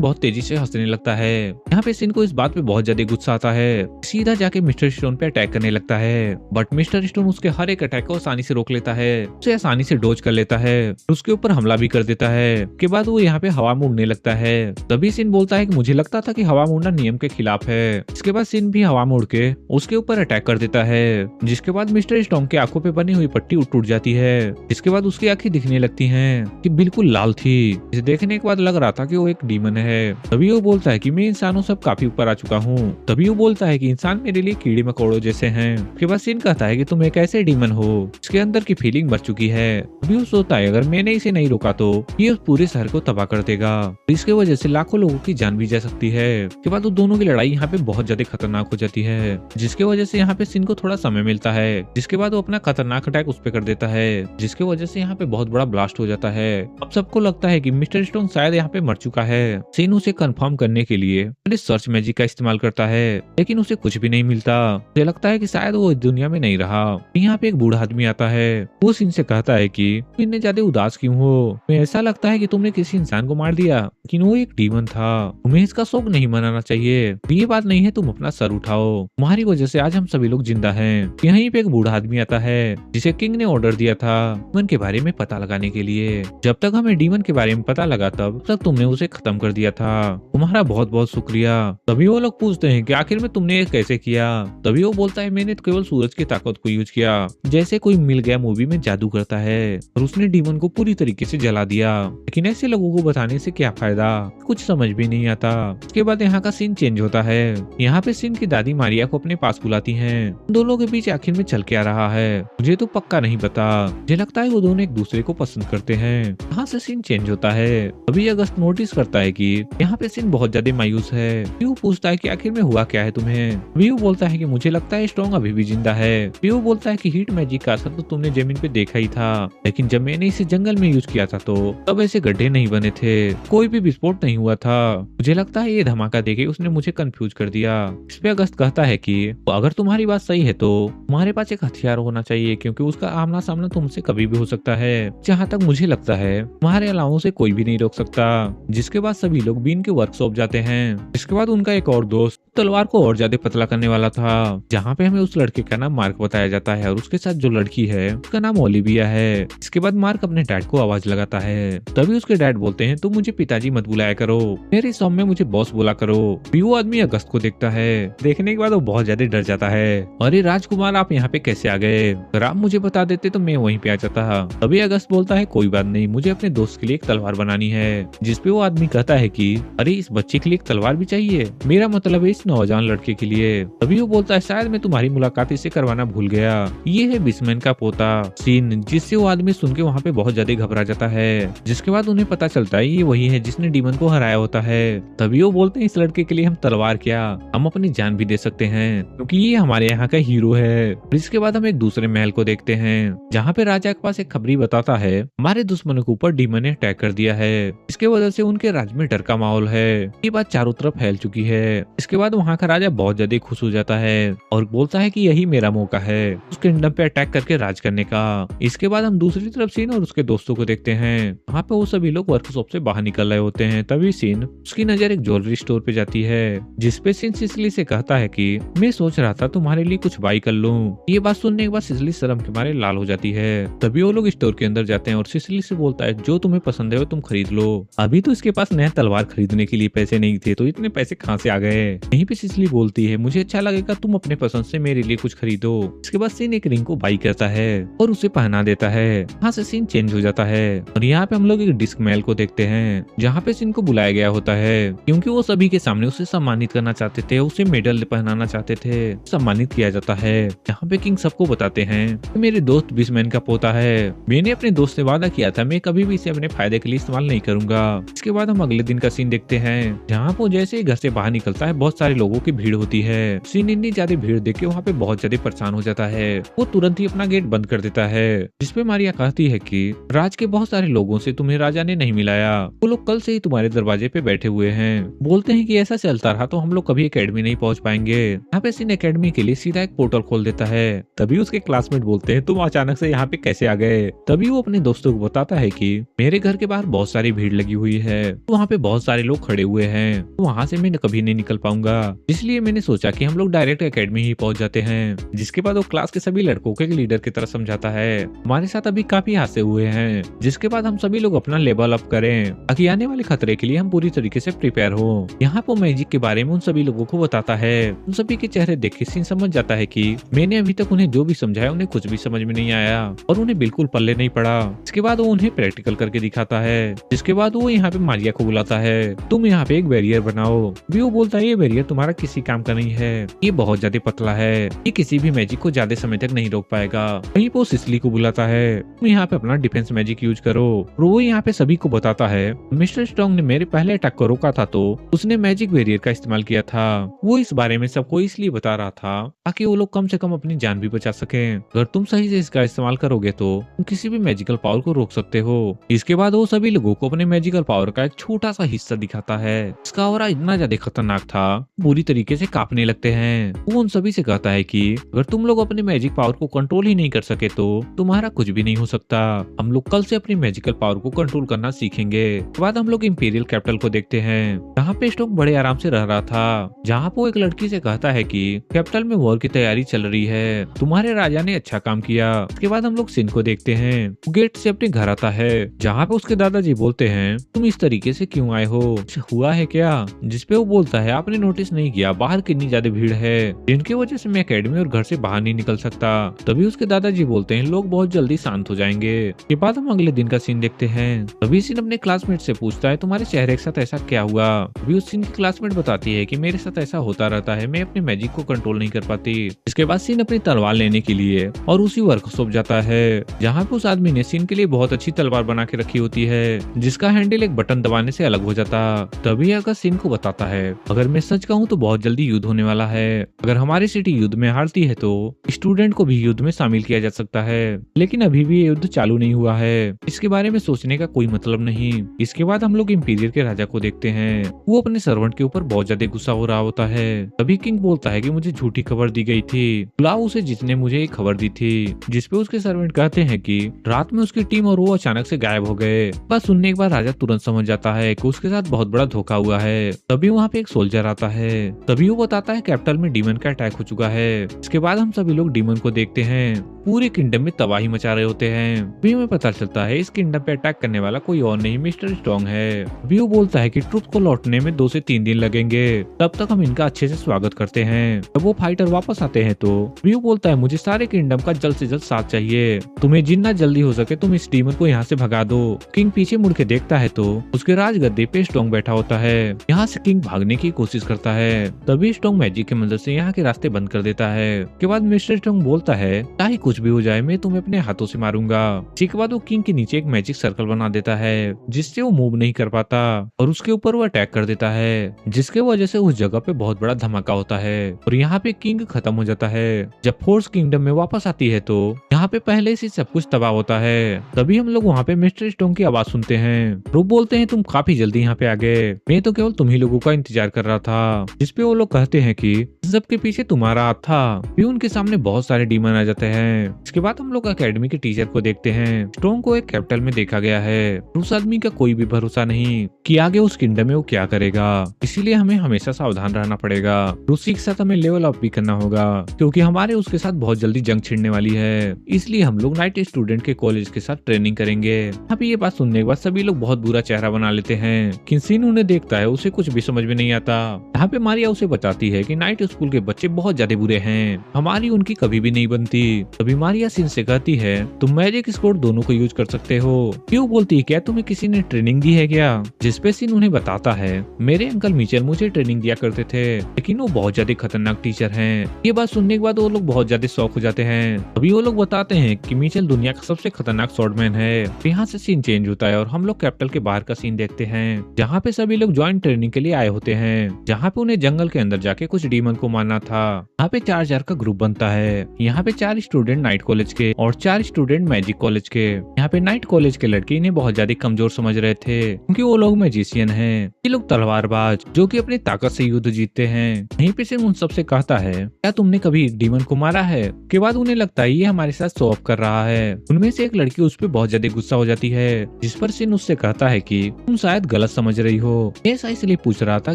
बहुत तेजी से हंसने लगता है। यहाँ पे सिन को इस बात पे बहुत ज्यादा गुस्सा आता है, सीधा जाके मिस्टर स्टोन पे अटैक करने लगता है। बट मिस्टर स्टोन उसके हर एक अटैक को आसानी से रोक लेता है, उसे आसानी से डोज कर लेता है, उसके ऊपर हमला भी कर देता है। के बाद वो यहाँ पे हवा में उड़ने लगता है। तभी सिन बोलता है कि मुझे लगता था कि हवा में उड़ना नियम के खिलाफ है। इसके बाद सिन भी हवा में उड़ के उसके ऊपर अटैक कर देता है, जिसके बाद मिस्टर स्टोन की आंखों पे बनी हुई पट्टी टूट जाती है। इसके बाद उसकी आंखें दिखने लगती हैं कि बिल्कुल लाल थी। इसे देखने के बाद लग रहा था कि वो एक डीमन है। तभी वो बोलता है कि मैं इंसानों से काफी ऊपर आ चुका हूँ। तभी वो बोलता है कि इंसान मेरे लिए कीड़े मकोड़ों जैसे हैं। उसके बाद सिन कहता है कि तुम एक ऐसे डीमन हो इसके अंदर की फीलिंग मर चुकी है। तभी वो सोचता है, अगर मैंने इसे नहीं रोका तो ये उस पूरे शहर को तबाह कर देगा, इसके वजह से लाखों लोगों की जान भी जा सकती है। उसके बाद वो दोनों की लड़ाई यहाँ पे बहुत ज्यादा खतरनाक हो जाती है, जिसके वजह से यहाँ पे सिन को थोड़ा समय मिलता है। जिसके बाद वो अपना खतरनाक अटैक उस पे कर देता है, जिसके वजह से यहाँ पे बहुत बड़ा ब्लास्ट हो जाता है। अब सबको लगता है कि मिस्टर स्टोन शायद यहाँ पे मर चुका है। सिन उसे कंफर्म करने के लिए सर्च मैजिक का इस्तेमाल करता है, लेकिन उसे कुछ भी नहीं मिलता। उसे लगता है कि शायद वो इस दुनिया में नहीं रहा। यहाँ पे एक बूढ़ा आदमी आता है, वो सिन से कहता है कि तुम इतने ज्यादा उदास क्यों हो? तुम्हें ऐसा लगता है कि तुमने किसी इंसान को मार दिया, लेकिन वो एक डीमन था। तुम्हें इसका शौक नहीं मनाना चाहिए। ये बात नहीं है, तुम अपना सर उठाओ, तुम्हारी वजह से आज हम सभी लोग जिंदा हैं। यहीं पे एक बूढ़ा आदमी आता है जिसे किंग ने ऑर्डर दिया था डीमन के बारे में पता लगाने के लिए। जब तक हमें डीमन के बारे में पता लगा तब तक तुमने उसे खत्म कर दिया था, तुम्हारा बहुत बहुत शुक्रिया। तभी वो लोग पूछते हैं कि आखिर में तुमने ये कैसे किया? तभी वो बोलता है, मैंने तो केवल सूरज की ताकत को यूज किया, जैसे कोई मिल गया मूवी में जादू करता है, और उसने डीमन को पूरी तरीके से जला दिया। लेकिन ऐसे लोगों को बताने से क्या फायदा, कुछ समझ भी नहीं आता। उसके बाद यहाँ का सीन चेंज होता है। यहाँ पे सीन की दादी मारिया को अपने पास बुलाती हैं। दोनों के बीच आखिर में चल के आ रहा है, मुझे तो पक्का नहीं पता। मुझे लगता है वो दोनों एक दूसरे को पसंद करते हैं। यहाँ से सीन चेंज होता है। अभी अगस्त नोटिस करता है कि यहाँ पे सीन बहुत ज्यादा मायूस है। वो पूछता है कि आखिर में हुआ क्या है तुम्हें? वो बोलता है कि मुझे लगता है स्ट्रॉन्ग अभी भी जिंदा है। वो बोलता है कि हीट मैजिक का असर तो तुमने जमीन पे देखा ही था, लेकिन जब मैंने इसे जंगल में यूज किया था तो तब ऐसे गड्ढे नहीं बने थे, कोई भी विस्फोट नहीं हुआ था। मुझे लगता है ये धमाका देखे उसने मुझे कंफ्यूज कर दिया। इस पे अगस्त कहता है कि अगर तुम्हारी बात सही है तो तुम्हारे पास एक हथियार होना चाहिए, क्योंकि उसका आमना सामना तुमसे कभी भी हो सकता है। जहाँ तक मुझे लगता है तुम्हारे अलावा से कोई भी नहीं रोक सकता। जिसके बाद सभी लोग बीन के वर्कशॉप जाते हैं। इसके बाद उनका एक और दोस्त तलवार को और ज्यादा पतला करने वाला था, जहाँ पे हमें उस लड़के का नाम मार्क बताया जाता है और उसके साथ जो लड़की है उसका नाम ओलिविया है। इसके बाद मार्क अपने डैड को आवाज लगाता है। तभी उसके डैड बोलते हैं, तुम मुझे पिताजी मत बुलाया करो, मेरे शॉप में मुझे बॉस बोला करो। वो आदमी अगस्त को देखता है। देखने के बाद वो बहुत ज्यादा डर जाता है। अरे राजकुमार, आप यहाँ पे कैसे आ गए? अगर आप मुझे बता देते तो मैं वहीं पे आ जाता। तभी अगस्त बोलता है, कोई बात नहीं, मुझे अपने दोस्त के लिए एक तलवार बनानी है। जिसपे वो आदमी कहता है कि अरे इस बच्चे के लिए एक तलवार भी चाहिए? मेरा मतलब है इस नौजवान लड़के के लिए। तभी वो बोलता है, शायद मैं तुम्हारी मुलाकात इसे करवाना भूल गया, ये है बिस्मैन का पोता सीन। जिससे वो आदमी सुन के वहाँ पे बहुत ज्यादा घबरा जाता है। जिसके बाद उन्हें पता चलता है ये वही है जिसने डीमन को हराया होता है। तभी वो बोलते हैं, इस लड़के के लिए हम तलवार क्या, हम अपनी जान भी दे सकते हैं, क्योंकि ये हमारे यहाँ का हीरो है। इसके बाद हम एक दूसरे महल को देखते हैं, जहाँ पे राजा के पास एक खबरी बताता है, हमारे दुश्मनों के ऊपर डीमन ने अटैक कर दिया है। इसके वजह से उनके राज्य में डर का माहौल है। ये बात चारों तरफ फैल चुकी है। इसके बाद वहाँ का राजा बहुत ज्यादा खुश हो जाता है और बोलता है कि यही मेरा मौका है उस किंगडम पे अटैक करके राज करने का। इसके बाद हम दूसरी तरफ सीन और उसके दोस्तों को देखते हैं। वहाँ पे वो सभी लोग वर्कशॉप से बाहर निकल रहे होते हैं। तभी सीन उसकी नजर एक ज्वेलरी स्टोर पे जाती है, जिसपे सीन सिसली से कहता है कि मैं सोच रहा था तुम्हारे लिए कुछ बाई कर लूं। ये बात सुनने के बाद सिसली शर्म के मारे लाल हो जाती है। तभी वो लोग स्टोर के अंदर जाते हैं और सिसली से बोलता है, जो तुम्हें पसंद है वो तुम खरीद लो। अभी तो इसके पास नया तलवार खरीदने के लिए पैसे नहीं थे, तो इतने पैसे कहाँ से आ गए। यहीं पे सिसिली बोलती है मुझे अच्छा लगेगा तुम अपने पसंद से मेरे लिए कुछ खरीदो। इसके बाद सीन एक रिंग को बाई करता है और उसे पहना देता है। यहाँ से सीन चेंज हो जाता है और यहाँ पे हम लोग एक डिस्क महल को देखते हैं जहाँ पे सीन को बुलाया गया होता है क्योंकि वो सभी के सामने उसे सम्मानित करना चाहते थे, उसे मेडल पहनाना चाहते थे। सम्मानित किया जाता है। यहाँ पे किंग सबको बताते हैं कि मेरे दोस्त बिस्मैन का पोता है। मैंने अपने दोस्त से वादा किया था मैं कभी भी इसे अपने फायदे के लिए इस्तेमाल नहीं करूंगा। इसके बाद हम अगले दिन का सीन देखते हैं जहाँ वो जैसे ही घर से बाहर निकलता है बहुत सारे लोगों की भीड़ होती है। सीन इतनी ज्यादा भीड़ देख के वहाँ पे बहुत ज्यादा परेशान हो जाता है। वो तुरंत ही अपना गेट बंद कर देता है जिसपे मारिया कहती है कि राज के बहुत सारे लोगों से तुम्हें राजा ने नहीं मिलाया, वो लोग कल से ही तुम्हारे दरवाजे पे बैठे हुए हैं। बोलते हैं कि ऐसा चलता रहा तो हम लोग कभी एकेडमी नहीं पहुंच पाएंगे। यहाँ पे सीन एकेडमी के लिए सीधा एक पोर्टल खोल देता है। तभी उसके क्लासमेट बोलते हैं तुम अचानक से यहाँ पे कैसे आ गए। तभी वो अपने दोस्तों को बताता है कि मेरे घर के बाहर बहुत सारी भीड़ लगी हुई है, वहाँ पे बहुत सारे लोग खड़े हुए हैं, वहाँ से मैं कभी नहीं निकल पाऊंगा, इसलिए मैंने सोचा कि हम लोग डायरेक्ट एकेडमी ही पहुंच जाते हैं। जिसके बाद वो क्लास के सभी लड़कों को एक लीडर की तरह समझाता है हमारे साथ अभी काफी हादसे हुए हैं, जिसके बाद हम सभी लोग अपना लेवल अप करें ताकि आने वाले खतरे के लिए हम पूरी तरीके से प्रिपेयर हो। यहाँ पर मैजिक के बारे में उन सभी लोगों को बताता है। उन सभी के चेहरे देख के सीन समझ जाता है कि मैंने अभी तक उन्हें जो भी समझाया उन्हें कुछ भी समझ में नहीं आया और उन्हें बिल्कुल पल्ले नहीं पड़ा। इसके बाद वो उन्हें प्रैक्टिकल करके दिखाता है। जिसके बाद वो यहाँ पे मारिया को बुलाता है तुम यहाँ पे एक बैरियर बनाओ। भी वो बोलता है ये बैरियर तुम्हारा किसी काम का नहीं है, ये बहुत ज्यादा पतला है, ये किसी भी मैजिक को ज्यादा समय तक नहीं रोक पाएगा। वहीं पे वो सिसिली को बुलाता है तुम यहाँ पे अपना डिफेंस मैजिक यूज करो। और वो यहाँ पे सभी को बताता है मिस्टर स्ट्रॉन्ग ने मेरे पहले अटैक को रोका था तो उसने मैजिक बैरियर का इस्तेमाल किया था। वो इस बारे में सबको इसलिए बता रहा था ताकि वो लोग कम से कम अपनी जान भी बचा सके। अगर तुम सही से इसका इस्तेमाल करोगे तो तुम किसी भी मैजिकल पावर को रोक सकते हो। इसके बाद वो सभी लोगों को अपने मैजिकल पावर का एक छोटा सा हिस्सा दिखाता है। इसका ऑरा इतना ज्यादा खतरनाक था बुरी तरीके से कांपने लगते हैं। वो उन सभी से कहता है कि अगर तुम लोग अपने मैजिक पावर को कंट्रोल ही नहीं कर सके तो तुम्हारा कुछ भी नहीं हो सकता। हम लोग कल से अपनी मैजिकल पावर को कंट्रोल करना सीखेंगे। बाद हम लोग इंपीरियल कैपिटल को देखते हैं जहाँ पे स्टोक बड़े आराम से रह रहा था। जहाँ पे वो एक लड़की से कहता है कि कैपिटल में वॉर की तैयारी चल रही है, तुम्हारे राजा ने अच्छा काम किया। उसके बाद हम लोग सिन को देखते हैं। गेट से अपने घर आता है जहाँ पे उसके दादाजी बोलते हैं तुम इस तरीके से क्यों आए हो, कुछ हुआ है क्या। जिसपे वो बोलता है आपने नोटिस नहीं किया बाहर कितनी ज्यादा भीड़ है जिनकी वजह से मैं एकेडमी और घर से बाहर नहीं निकल सकता। तभी उसके दादाजी बोलते हैं लोग बहुत जल्दी शांत हो जाएंगे। के बाद हम अगले दिन का सीन देखते हैं। तभी सीन अपने क्लासमेट से पूछता है तुम्हारे चेहरे के साथ ऐसा क्या हुआ। अभी उस सीन की क्लासमेट बताती है कि मेरे साथ ऐसा होता रहता है, मैं अपने मैजिक को कंट्रोल नहीं कर पाती। इसके बाद सीन अपनी तलवार लेने के लिए और उसी वर्कशॉप जाता है जहाँ पे उस आदमी ने सीन के लिए बहुत अच्छी तलवार बना के रखी होती है जिसका हैंडल एक बटन दबाने से अलग हो जाता। तभी अगर सीन को बताता है अगर मैं सच कहूँ तो बहुत जल्दी युद्ध होने वाला है, अगर हमारी सिटी युद्ध में हारती है तो स्टूडेंट को भी युद्ध में शामिल किया जा सकता है, लेकिन अभी भी ये युद्ध चालू नहीं हुआ है, इसके बारे में सोचने का कोई मतलब नहीं। इसके बाद हम लोग इंपीरियल के राजा को देखते हैं। वो अपने सर्वेंट के ऊपर बहुत ज्यादा गुस्सा हो रहा होता है। तभी किंग बोलता है कि मुझे झूठी खबर दी गई थी, बुलाओ उसे जिसने मुझे एक खबर दी थी। जिसपे उसके सर्वेंट कहते हैं कि रात में उसकी टीम और वो अचानक से गायब हो गए। बस सुनने के बाद राजा तुरंत समझ जाता है कि उसके साथ बहुत बड़ा धोखा हुआ है। तभी वहाँ पे एक सोल्जर आता है। तभी वो बताता है कैपिटल में डीमन का अटैक हो चुका है। इसके बाद हम सभी लोग डीमन को देखते हैं पूरे किंगडम में तबाही मचा रहे होते हैं। अभी हमें पता चलता है इस किंगडम पे अटैक करने वाला कोई और नहीं मिस्टर स्ट्रॉन्ग है। अभी वो बोलता है कि ट्रुथ को लौटने में 2 से 3 दिन लगेंगे, तब तक हम इनका अच्छे से स्वागत करते हैं। जब वो फाइटर वापस आते हैं तो अभी वो बोलता है मुझे सारे किंगडम का जल्द से जल्द साथ चाहिए, तुम्हें जितना जल्दी हो सके तुम इस डीमन को यहाँ से भगा दो। किंग पीछे मुड़ के देखता है तो उसके राजगद्दे पे स्ट्रॉन्ग बैठा होता है। यहाँ से किंग भागने की कोशिश करता है। तभी स्ट्रॉन्ग मैजिक की मदद से यहाँ के रास्ते बंद कर देता है। के बाद मिस्टर स्ट्रॉन्ग बोलता है चाहे कुछ भी हो जाए मैं तुम्हें अपने हाथों से मारूंगा। इसी के बाद वो किंग के नीचे एक मैजिक सर्कल बना देता है जिससे वो मूव नहीं कर पाता और उसके ऊपर वो अटैक कर देता है, जिसके वजह से उस जगह पे बहुत बड़ा धमाका होता है और यहाँ पे किंग खत्म हो जाता है। जब फोर्स किंगडम में वापस आती है तो यहाँ पे पहले से सब कुछ तबाह होता है। तभी हम लोग वहाँ पे मिस्टर स्ट्रॉन्ग की आवाज सुनते हैं। वो बोलते हैं तुम काफी जल्दी यहाँ पे आ गए, मैं तो केवल तुम ही लोगों का इंतजार कर रहा था। जिसपे वो लोग कहते हैं कि सबके पीछे तुम्हारा हाथ था। भी उनके सामने बहुत सारे डीमन आ जाते हैं। इसके बाद हम लोग एकेडमी के टीचर को देखते हैं। स्ट्रॉन्ग को एक कैपिटल में देखा गया है। उस आदमी का कोई भी भरोसा नहीं कि आगे उस किंगडम में वो क्या करेगा, इसीलिए हमें हमेशा सावधान रहना पड़ेगा। उसी के साथ हमें लेवल अप भी करना होगा क्योंकि हमारे उसके साथ बहुत जल्दी जंग छिड़ने वाली है। इसलिए हम लोग नाइट स्टूडेंट के कॉलेज के साथ ट्रेनिंग करेंगे। अभी ये बात सुनने के बाद सभी लोग बहुत बुरा चेहरा बना लेते हैं। किन्सिन उन्हें देखता है, उसे कुछ भी समझ में नहीं आता। यहाँ पे मारिया उसे बताती है कि नाइट स्कूल के बच्चे बहुत ज्यादा बुरे हैं, हमारी उनकी कभी भी नहीं बनती। तभी मारिया सिन से कहती है तुम मैजिक स्कोर दोनों को यूज कर सकते हो। क्यों बोलती है क्या तुम्हें किसी ने ट्रेनिंग दी है क्या? जिसपे सिन उन्हें बताता है मेरे अंकल मिचेल मुझे ट्रेनिंग दिया करते थे, लेकिन वो बहुत ज्यादा खतरनाक टीचर हैं। ये बात सुनने के बाद वो लोग बहुत ज्यादा शौक हो जाते हैं। अभी वो लोग बताते हैं कि मिचेल दुनिया का सबसे खतरनाक स्वॉर्डमैन है। यहाँ से सीन चेंज होता है और हम लोग कैपिटल के बाहर का सीन देखते हैं, जहाँ पे सभी लोग ज्वाइंट ट्रेनिंग के लिए आए होते हैं, जहाँ पे उन्हें जंगल के अंदर जाके कुछ डीमन को मारना था। यहाँ पे 4 का ग्रुप बनता है। यहाँ पे 4 स्टूडेंट नाइट कॉलेज के और 4 स्टूडेंट मैजिक कॉलेज के। यहाँ पे नाइट कॉलेज के लड़के इन्हें बहुत ज्यादा कमजोर समझ रहे थे, क्योंकि वो लोग मैजिशियन हैं। ये लोग तलवारबाज जो कि अपनी ताकत से युद्ध जीतते हैं। यहीं पे से उन सबसे कहता है क्या तुमने कभी एक डीमन को मारा है? के बाद उन्हें लगता है ये हमारे साथ शो ऑफ कर रहा है। उनमें से एक लड़की उस पर बहुत ज्यादा गुस्सा हो जाती है, जिस पर सिन उससे कहता है कि तुम शायद गलत समझ रही हो, ऐसा इसलिए पूछ रहा था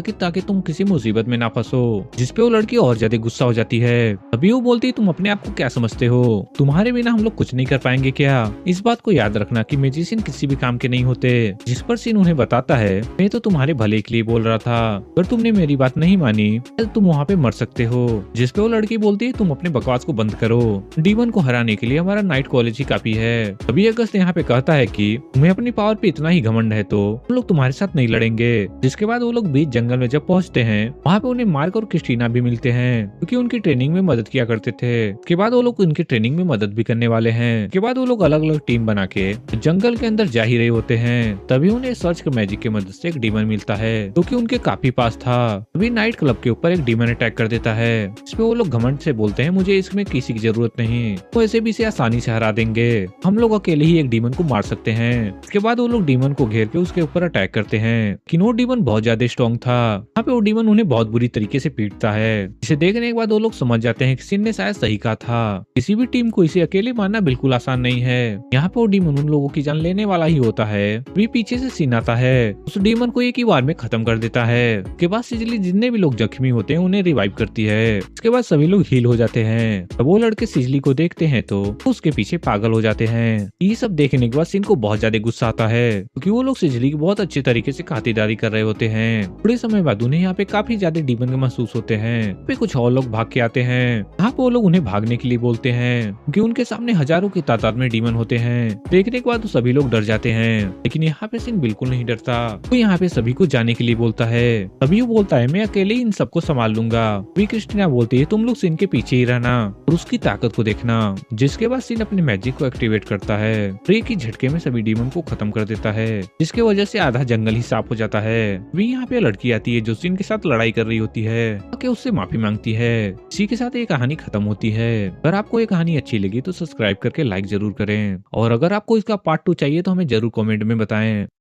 कि ताकि तुम किसी मुसीबत में ना फंसो। जिसपे वो लड़की और ज्यादा गुस्सा हो जाती है। अभी वो बोलती तुम अपने आप को क्या समझते हो, तुम्हारे बिना हम लोग कुछ नहीं कर पाएंगे क्या? इस बात को याद रखना कि मैजिशियन किसी भी काम के नहीं होते। जिस पर सिन उन्हें बताता है मैं तो तुम्हारे भले के लिए बोल रहा था, पर तुमने मेरी बात नहीं मानी, तुम वहाँ पे मर सकते हो। जिसपे वो लड़की बोलती है तुम अपने बकवास को बंद करो, डीमन को हराने के लिए हमारा नाइट कॉलेज ही काफी है। अभी अगस्त यहाँ पे कहता है कि तुम्हें अपनी पावर पे इतना ही घमंड है तो हम लोग तुम्हारे साथ नहीं लड़ेंगे। जिसके बाद वो लोग बीच जंगल में जब पहुंचते हैं, वहाँ पे उन्हें मार्क और क्रिस्टीना भी मिलते हैं, क्योंकि उनकी ट्रेनिंग में मदद किया करते थे। के बाद वो लोग उनकी ट्रेनिंग में मदद भी करने वाले हैं। के बाद वो लोग अलग अलग टीम बना के जंगल के अंदर जा ही रहे होते हैं। तभी उन्हें सर्च मैजिक की मदद से एक डीमन मिलता है, जो कि उनके काफी पास था। तभी नाइट क्लब के ऊपर एक डीमन अटैक कर देता है। इसपे वो लोग घमंड से बोलते हैं मुझे इसमें किसी की जरूरत नहीं, तो ऐसे भी इसे आसानी से हरा देंगे, हम लोग अकेले ही एक डीमन को मार सकते हैं। इसके बाद वो लोग डीमन को घेर के उसके ऊपर अटैक करते हैं, लेकिन वो डीमन बहुत ज्यादा स्ट्रॉन्ग था। यहाँ पे वो डीमन उन्हें बहुत बुरी तरीके से पीटता है। इसे देखने के बाद वो लोग समझ जाते हैं कि सिन ने शायद सही कहा था, किसी भी टीम को इसे अकेले मारना बिल्कुल आसान नहीं है। यहाँ पे वो डीमन उन लोगों की जान लेने वाला ही होता है। भी पीछे से सिन आता है, उस डीमन को एक ही बार में खत्म कर देता है। उसके बाद सिजली जितने भी लोग जख्मी होते हैं उन्हें रिवाइव करती है। इसके बाद सभी लोग हील हो जाते हैं। तब वो लड़के सिजली को देखते हैं तो उसके पीछे पागल हो जाते हैं। ये सब देखने के बाद सिन को बहुत ज्यादा गुस्सा आता है, क्योंकि वो लोग सिजली की बहुत अच्छे तरीके से खातिरदारी कर रहे होते हैं। थोड़े समय बाद उन्हें यहाँ पे काफी ज्यादा डीमन महसूस होते हैं। पे कुछ और लोग भाग के आते हैं। यहाँ पे वो लोग उन्हें भागने के लिए बोलते हैं, क्योंकि उनके सामने हजारों की तादाद में डीमन होते हैं। देखने के बाद तो सभी लोग डर जाते हैं, लेकिन यहाँ पे सिन बिल्कुल नहीं डरता। वो यहाँ पे सभी को जाने के लिए बोलता है। तभी वो बोलता है मैं अकेले इन सबको संभाल लूंगा। भी क्रिस्टीना बोलती है तुम लोग सिन के पीछे ही रहना और उसकी ताकत को देखना। जिसके बाद सिन अपने मैजिक को एक्टिवेट करता है, रे की झटके में सभी डीमन को खत्म कर देता है, जिसकी वजह से आधा जंगल ही साफ हो जाता है। भी यहाँ पे लड़की आती है जो सिन के साथ लड़ाई कर रही होती है, आके उससे माफी मांगती है। इसी के साथ ये कहानी खत्म होती है। अगर आपको ये कहानी अच्छी लगी तो सब्सक्राइब करके लाइक जरूर करें, और अगर आपको इसका पार्ट 2 चाहिए तो हमें जरूर कमेंट में बताएं।